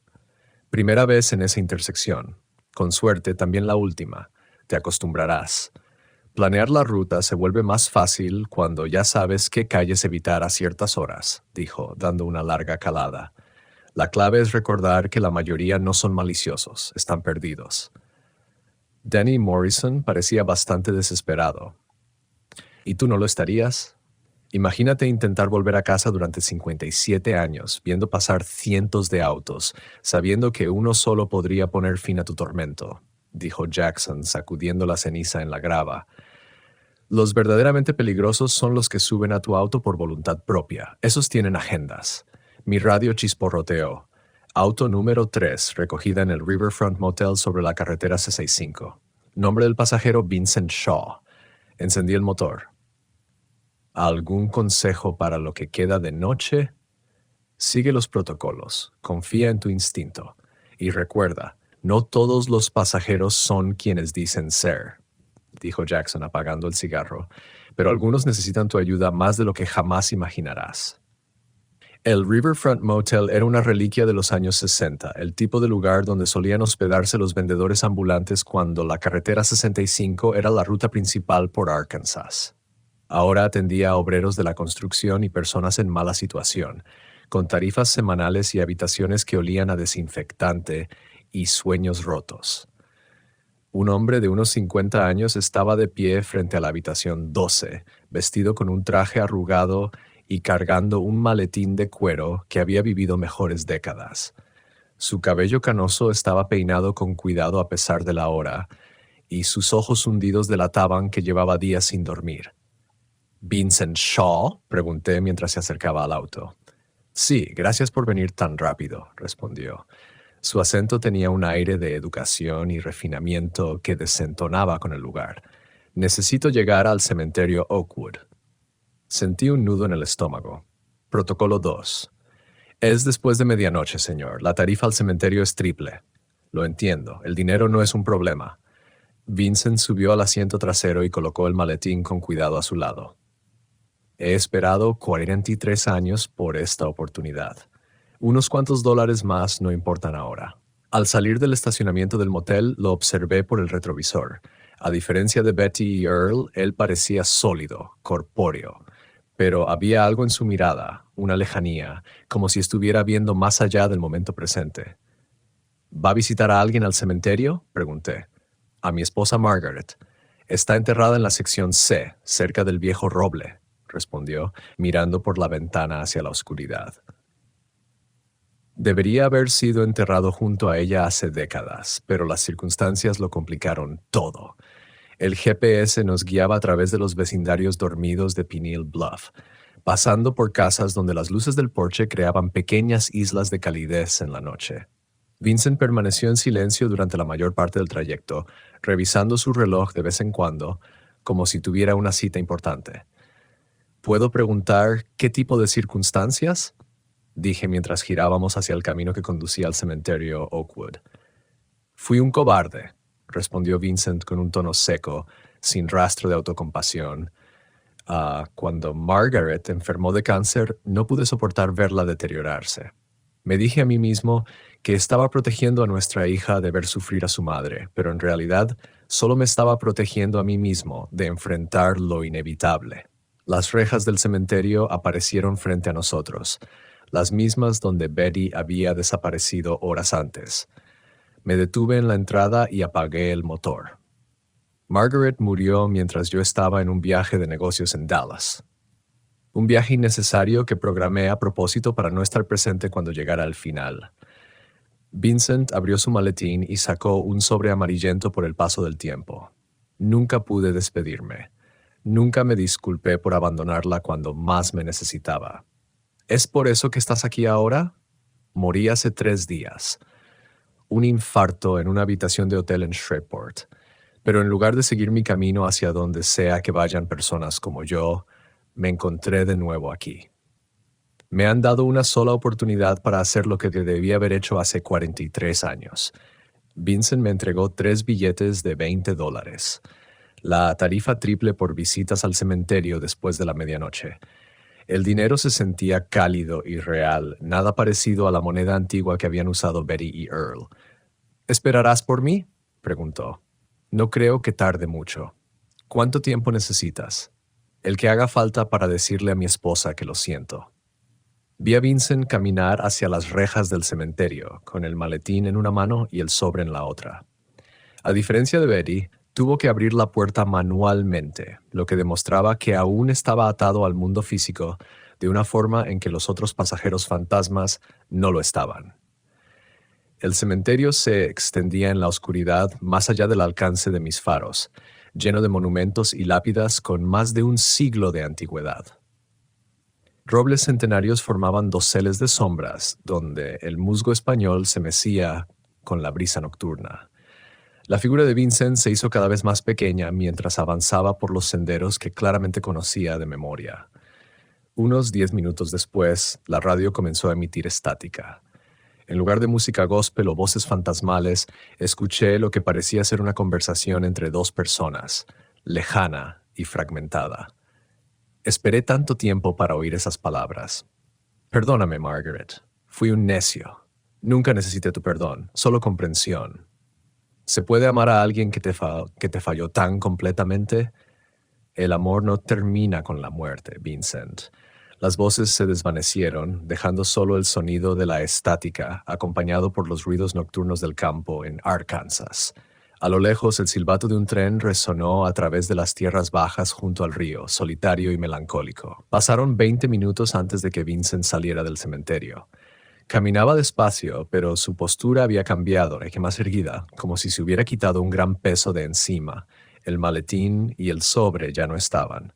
Primera vez en esa intersección. Con suerte, también la última. Te acostumbrarás. Planear la ruta se vuelve más fácil cuando ya sabes qué calles evitar a ciertas horas, dijo, dando una larga calada. La clave es recordar que la mayoría no son maliciosos, están perdidos. Danny Morrison parecía bastante desesperado. ¿Y tú no lo estarías? Imagínate intentar volver a casa durante 57 años, viendo pasar cientos de autos, sabiendo que uno solo podría poner fin a tu tormento, dijo Jackson, sacudiendo la ceniza en la grava. Los verdaderamente peligrosos son los que suben a tu auto por voluntad propia. Esos tienen agendas. Mi radio chisporroteó. Auto número 3, recogida en el Riverfront Motel sobre la carretera C65. Nombre del pasajero Vincent Shaw. Encendí el motor. ¿Algún consejo para lo que queda de noche? Sigue los protocolos, confía en tu instinto. Y recuerda, no todos los pasajeros son quienes dicen ser, dijo Jackson apagando el cigarro, pero algunos necesitan tu ayuda más de lo que jamás imaginarás. El Riverfront Motel era una reliquia de los años 60, el tipo de lugar donde solían hospedarse los vendedores ambulantes cuando la carretera 65 era la ruta principal por Arkansas. Ahora atendía a obreros de la construcción y personas en mala situación, con tarifas semanales y habitaciones que olían a desinfectante y sueños rotos. Un hombre de unos 50 años estaba de pie frente a la habitación 12, vestido con un traje arrugado y cargando un maletín de cuero que había vivido mejores décadas. Su cabello canoso estaba peinado con cuidado a pesar de la hora, y sus ojos hundidos delataban que llevaba días sin dormir. ¿Vincent Shaw?, pregunté mientras se acercaba al auto. Sí, gracias por venir tan rápido, respondió. Su acento tenía un aire de educación y refinamiento que desentonaba con el lugar. Necesito llegar al cementerio Oakwood. Sentí un nudo en el estómago. Protocolo 2. Es después de medianoche, señor. La tarifa al cementerio es triple. Lo entiendo. El dinero no es un problema. Vincent subió al asiento trasero y colocó el maletín con cuidado a su lado. He esperado 43 años por esta oportunidad. Unos cuantos dólares más no importan ahora. Al salir del estacionamiento del motel, lo observé por el retrovisor. A diferencia de Betty y Earl, él parecía sólido, corpóreo. Pero había algo en su mirada, una lejanía, como si estuviera viendo más allá del momento presente. ¿Va a visitar a alguien al cementerio?, pregunté. A mi esposa Margaret. Está enterrada en la sección C, cerca del viejo roble, respondió, mirando por la ventana hacia la oscuridad. Debería haber sido enterrado junto a ella hace décadas, pero las circunstancias lo complicaron todo. El GPS nos guiaba a través de los vecindarios dormidos de Pineal Bluff, pasando por casas donde las luces del porche creaban pequeñas islas de calidez en la noche. Vincent permaneció en silencio durante la mayor parte del trayecto, revisando su reloj de vez en cuando, como si tuviera una cita importante. ¿Puedo preguntar qué tipo de circunstancias?, dije mientras girábamos hacia el camino que conducía al cementerio Oakwood. Fui un cobarde, respondió Vincent con un tono seco, sin rastro de autocompasión. Cuando Margaret enfermó de cáncer, no pude soportar verla deteriorarse. Me dije a mí mismo que estaba protegiendo a nuestra hija de ver sufrir a su madre, pero en realidad solo me estaba protegiendo a mí mismo de enfrentar lo inevitable. Las rejas del cementerio aparecieron frente a nosotros, las mismas donde Betty había desaparecido horas antes. Me detuve en la entrada y apagué el motor. Margaret murió mientras yo estaba en un viaje de negocios en Dallas. Un viaje innecesario que programé a propósito para no estar presente cuando llegara al final. Vincent abrió su maletín y sacó un sobre amarillento por el paso del tiempo. Nunca pude despedirme. Nunca me disculpé por abandonarla cuando más me necesitaba. ¿Es por eso que estás aquí ahora? Morí hace 3 días. Un infarto en una habitación de hotel en Shreveport. Pero en lugar de seguir mi camino hacia donde sea que vayan personas como yo, me encontré de nuevo aquí. Me han dado una sola oportunidad para hacer lo que debía haber hecho hace 43 años. Vincent me entregó 3 billetes de $20. La tarifa triple por visitas al cementerio después de la medianoche. El dinero se sentía cálido y real, nada parecido a la moneda antigua que habían usado Betty y Earl. ¿Esperarás por mí?, preguntó. No creo que tarde mucho. ¿Cuánto tiempo necesitas? El que haga falta para decirle a mi esposa que lo siento. Vi a Vincent caminar hacia las rejas del cementerio, con el maletín en una mano y el sobre en la otra. A diferencia de Betty, tuvo que abrir la puerta manualmente, lo que demostraba que aún estaba atado al mundo físico de una forma en que los otros pasajeros fantasmas no lo estaban. El cementerio se extendía en la oscuridad más allá del alcance de mis faros, lleno de monumentos y lápidas con más de un siglo de antigüedad. Robles centenarios formaban doseles de sombras, donde el musgo español se mecía con la brisa nocturna. La figura de Vincent se hizo cada vez más pequeña mientras avanzaba por los senderos que claramente conocía de memoria. Unos 10 minutos después, la radio comenzó a emitir estática. En lugar de música gospel o voces fantasmales, escuché lo que parecía ser una conversación entre 2 personas, lejana y fragmentada. Esperé tanto tiempo para oír esas palabras. Perdóname, Margaret. Fui un necio. Nunca necesité tu perdón, solo comprensión. ¿Se puede amar a alguien que te falló tan completamente? El amor no termina con la muerte, Vincent. Las voces se desvanecieron, dejando solo el sonido de la estática, acompañado por los ruidos nocturnos del campo en Arkansas. A lo lejos, el silbato de un tren resonó a través de las tierras bajas junto al río, solitario y melancólico. Pasaron 20 minutos antes de que Vincent saliera del cementerio. Caminaba despacio, pero su postura había cambiado, que más erguida, como si se hubiera quitado un gran peso de encima. El maletín y el sobre ya no estaban.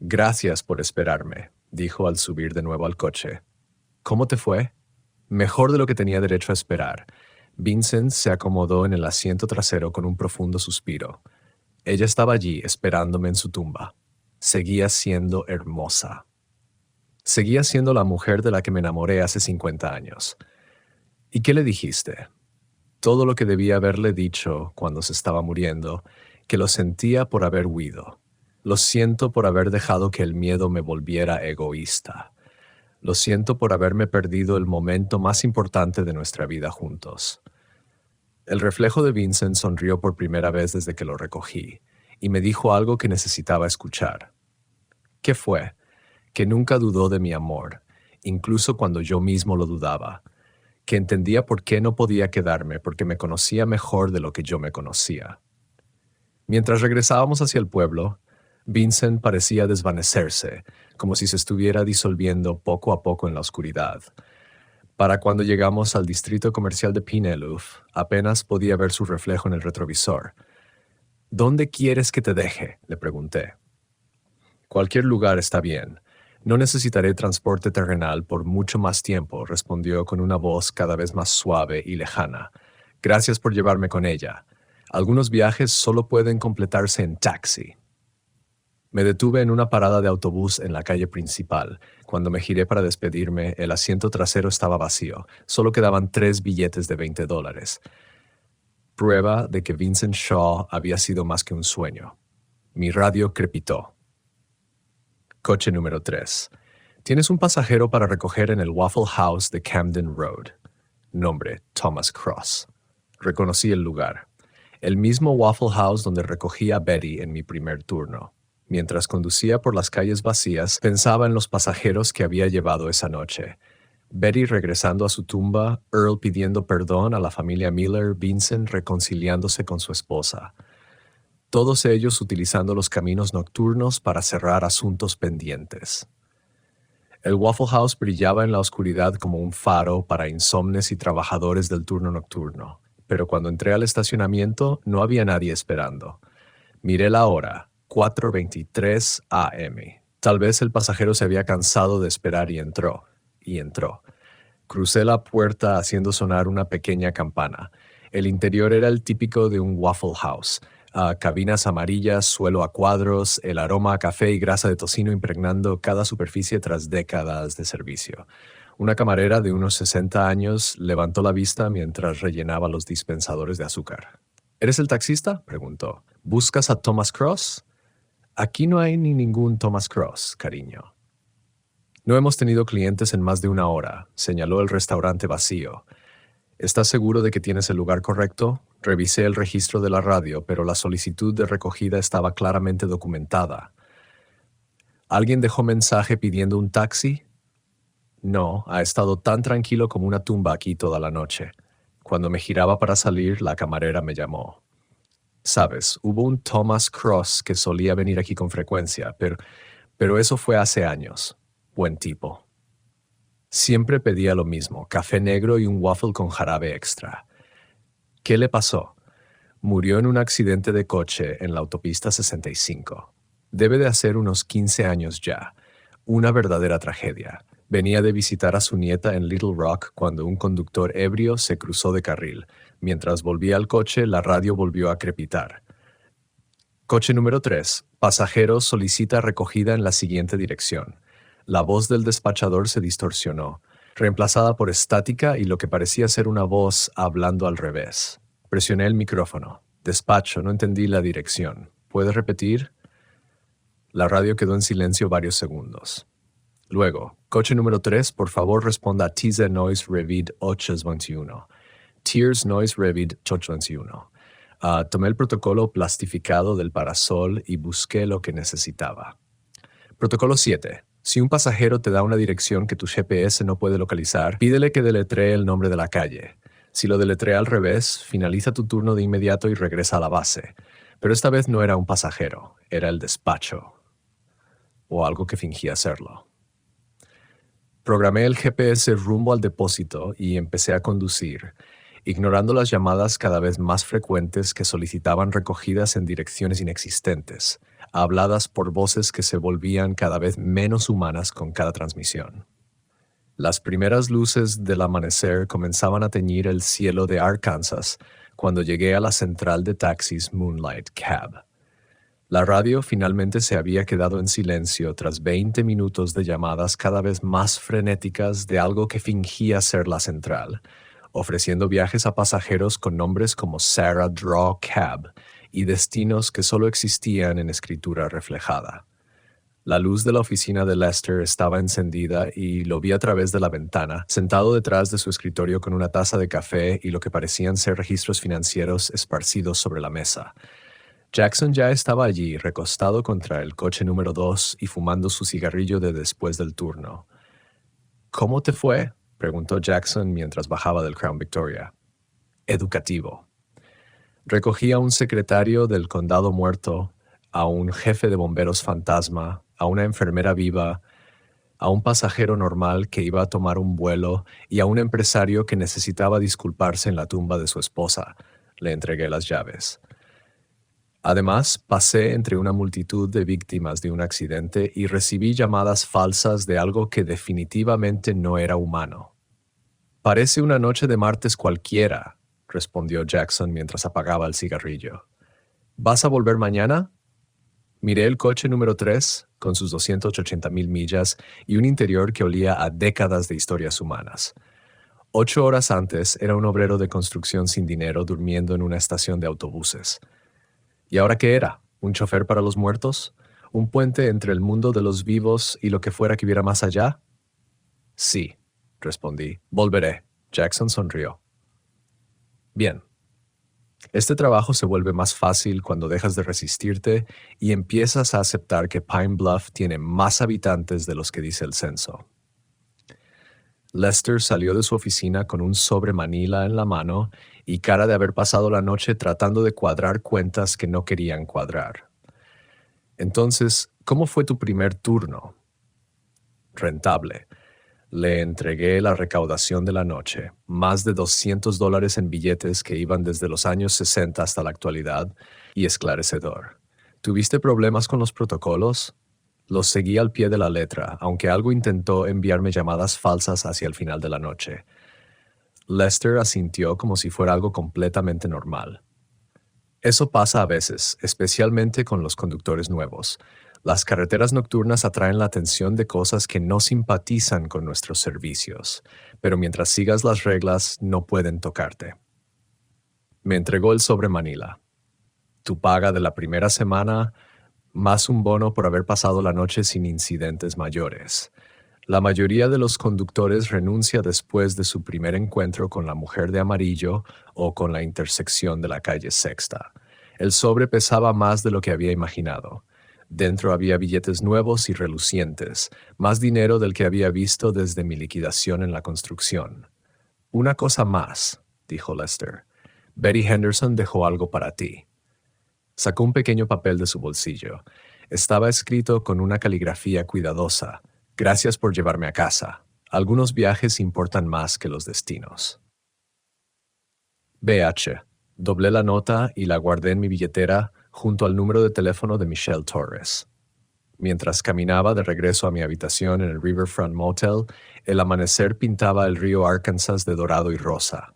«Gracias por esperarme», dijo al subir de nuevo al coche. «¿Cómo te fue?» «Mejor de lo que tenía derecho a esperar». Vincent se acomodó en el asiento trasero con un profundo suspiro. Ella estaba allí, esperándome en su tumba. Seguía siendo hermosa. Seguía siendo la mujer de la que me enamoré hace 50 años. ¿Y qué le dijiste? Todo lo que debía haberle dicho cuando se estaba muriendo, que lo sentía por haber huido. Lo siento por haber dejado que el miedo me volviera egoísta. Lo siento por haberme perdido el momento más importante de nuestra vida juntos. El reflejo de Vincent sonrió por primera vez desde que lo recogí, y me dijo algo que necesitaba escuchar. ¿Qué fue? Que nunca dudó de mi amor, incluso cuando yo mismo lo dudaba. Que entendía por qué no podía quedarme porque me conocía mejor de lo que yo me conocía. Mientras regresábamos hacia el pueblo, Vincent parecía desvanecerse, como si se estuviera disolviendo poco a poco en la oscuridad. Para cuando llegamos al distrito comercial de Penelope, apenas podía ver su reflejo en el retrovisor. «¿Dónde quieres que te deje?», le pregunté. «Cualquier lugar está bien. No necesitaré transporte terrenal por mucho más tiempo», respondió con una voz cada vez más suave y lejana. «Gracias por llevarme con ella. Algunos viajes solo pueden completarse en taxi». Me detuve en una parada de autobús en la calle principal. Cuando me giré para despedirme, el asiento trasero estaba vacío. Solo quedaban 3 billetes de $20. Prueba de que Vincent Shaw había sido más que un sueño. Mi radio crepitó. Coche número 3. Tienes un pasajero para recoger en el Waffle House de Camden Road. Nombre: Thomas Cross. Reconocí el lugar. El mismo Waffle House donde recogí a Betty en mi primer turno. Mientras conducía por las calles vacías, pensaba en los pasajeros que había llevado esa noche. Betty regresando a su tumba, Earl pidiendo perdón a la familia Miller, Vincent reconciliándose con su esposa. Todos ellos utilizando los caminos nocturnos para cerrar asuntos pendientes. El Waffle House brillaba en la oscuridad como un faro para insomnes y trabajadores del turno nocturno, pero cuando entré al estacionamiento no había nadie esperando. Miré la hora, 4:23 a.m. Tal vez el pasajero se había cansado de esperar y entró. Crucé la puerta haciendo sonar una pequeña campana. El interior era el típico de un Waffle House. Cabinas amarillas, suelo a cuadros, el aroma a café y grasa de tocino impregnando cada superficie tras décadas de servicio. Una camarera de unos 60 años levantó la vista mientras rellenaba los dispensadores de azúcar. ¿Eres el taxista?, preguntó. ¿Buscas a Thomas Cross? Aquí no hay ni ningún Thomas Cross, cariño. No hemos tenido clientes en más de una hora, señaló el restaurante vacío. ¿Estás seguro de que tienes el lugar correcto? Revisé el registro de la radio, pero la solicitud de recogida estaba claramente documentada. ¿Alguien dejó mensaje pidiendo un taxi? No, ha estado tan tranquilo como una tumba aquí toda la noche. Cuando me giraba para salir, la camarera me llamó. Sabes, hubo un Thomas Cross que solía venir aquí con frecuencia, pero eso fue hace años. Buen tipo. Siempre pedía lo mismo, café negro y un waffle con jarabe extra. ¿Qué le pasó? Murió en un accidente de coche en la autopista 65. Debe de hacer unos 15 años ya. Una verdadera tragedia. Venía de visitar a su nieta en Little Rock cuando un conductor ebrio se cruzó de carril. Mientras volvía al coche, la radio volvió a crepitar. Coche número 3. Pasajero solicita recogida en la siguiente dirección. La voz del despachador se distorsionó, reemplazada por estática y lo que parecía ser una voz hablando al revés. Presioné el micrófono. Despacho, no entendí la dirección. ¿Puedes repetir? La radio quedó en silencio varios segundos. Luego, coche número 3, por favor responda a Tiza Noise Revid 821. Tears Noise Revid 821. Tomé el protocolo plastificado del parasol y busqué lo que necesitaba. Protocolo 7. Si un pasajero te da una dirección que tu GPS no puede localizar, pídele que deletree el nombre de la calle. Si lo deletrea al revés, finaliza tu turno de inmediato y regresa a la base. Pero esta vez no era un pasajero, era el despacho. O algo que fingía serlo. Programé el GPS rumbo al depósito y empecé a conducir, ignorando las llamadas cada vez más frecuentes que solicitaban recogidas en direcciones inexistentes, habladas por voces que se volvían cada vez menos humanas con cada transmisión. Las primeras luces del amanecer comenzaban a teñir el cielo de Arkansas cuando llegué a la central de taxis Moonlight Cab. La radio finalmente se había quedado en silencio tras 20 minutos de llamadas cada vez más frenéticas de algo que fingía ser la central, ofreciendo viajes a pasajeros con nombres como Sarah Draw Cab y destinos que solo existían en escritura reflejada. La luz de la oficina de Lester estaba encendida y lo vi a través de la ventana, sentado detrás de su escritorio con una taza de café y lo que parecían ser registros financieros esparcidos sobre la mesa. Jackson ya estaba allí, recostado contra el coche número 2 y fumando su cigarrillo de después del turno. ¿Cómo te fue?, preguntó Jackson mientras bajaba del Crown Victoria. Educativo. Recogí a un secretario del condado muerto, a un jefe de bomberos fantasma, a una enfermera viva, a un pasajero normal que iba a tomar un vuelo y a un empresario que necesitaba disculparse en la tumba de su esposa. Le entregué las llaves. Además, pasé entre una multitud de víctimas de un accidente y recibí llamadas falsas de algo que definitivamente no era humano. «Parece una noche de martes cualquiera», respondió Jackson mientras apagaba el cigarrillo. «¿Vas a volver mañana?» Miré el coche número 3, con sus 280,000 millas y un interior que olía a décadas de historias humanas. 8 horas antes era un obrero de construcción sin dinero durmiendo en una estación de autobuses. ¿Y ahora qué era? ¿Un chofer para los muertos? ¿Un puente entre el mundo de los vivos y lo que fuera que hubiera más allá? Sí, respondí. Volveré. Jackson sonrió. Bien. Este trabajo se vuelve más fácil cuando dejas de resistirte y empiezas a aceptar que Pine Bluff tiene más habitantes de los que dice el censo. Lester salió de su oficina con un sobre Manila en la mano y cara de haber pasado la noche tratando de cuadrar cuentas que no querían cuadrar. Entonces, ¿cómo fue tu primer turno? Rentable. Le entregué la recaudación de la noche, más de $200 en billetes que iban desde los años 60 hasta la actualidad, y esclarecedor. ¿Tuviste problemas con los protocolos? Los seguí al pie de la letra, aunque algo intentó enviarme llamadas falsas hacia el final de la noche. Lester asintió como si fuera algo completamente normal. Eso pasa a veces, especialmente con los conductores nuevos. Las carreteras nocturnas atraen la atención de cosas que no simpatizan con nuestros servicios, pero mientras sigas las reglas no pueden tocarte. Me entregó el sobre Manila. Tu paga de la primera semana, más un bono por haber pasado la noche sin incidentes mayores. La mayoría de los conductores renuncia después de su primer encuentro con la mujer de amarillo o con la intersección de la calle Sexta. El sobre pesaba más de lo que había imaginado. Dentro había billetes nuevos y relucientes, más dinero del que había visto desde mi liquidación en la construcción. Una cosa más, dijo Lester. Betty Henderson dejó algo para ti. Sacó un pequeño papel de su bolsillo. Estaba escrito con una caligrafía cuidadosa. Gracias por llevarme a casa. Algunos viajes importan más que los destinos. BH. Doblé la nota y la guardé en mi billetera junto al número de teléfono de Michelle Torres. Mientras caminaba de regreso a mi habitación en el Riverfront Motel, el amanecer pintaba el río Arkansas de dorado y rosa.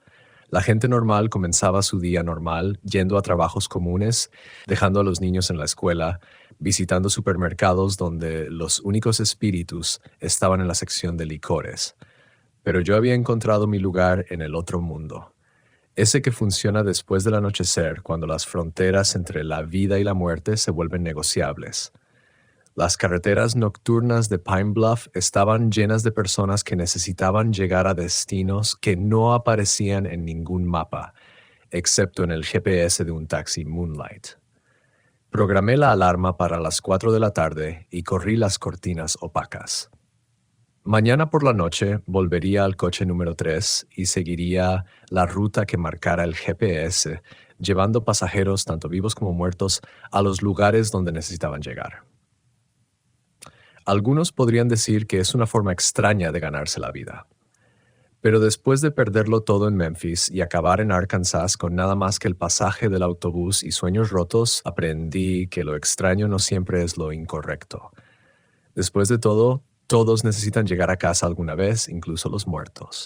La gente normal comenzaba su día normal, yendo a trabajos comunes, dejando a los niños en la escuela, visitando supermercados donde los únicos espíritus estaban en la sección de licores. Pero yo había encontrado mi lugar en el otro mundo. Ese que funciona después del anochecer, cuando las fronteras entre la vida y la muerte se vuelven negociables. Las carreteras nocturnas de Pine Bluff estaban llenas de personas que necesitaban llegar a destinos que no aparecían en ningún mapa, excepto en el GPS de un taxi Moonlight. Programé la alarma para las 4 de la tarde y corrí las cortinas opacas. Mañana por la noche volvería al coche número 3 y seguiría la ruta que marcara el GPS, llevando pasajeros, tanto vivos como muertos, a los lugares donde necesitaban llegar. Algunos podrían decir que es una forma extraña de ganarse la vida. Pero después de perderlo todo en Memphis y acabar en Arkansas con nada más que el pasaje del autobús y sueños rotos, aprendí que lo extraño no siempre es lo incorrecto. Después de todo, todos necesitan llegar a casa alguna vez, incluso los muertos.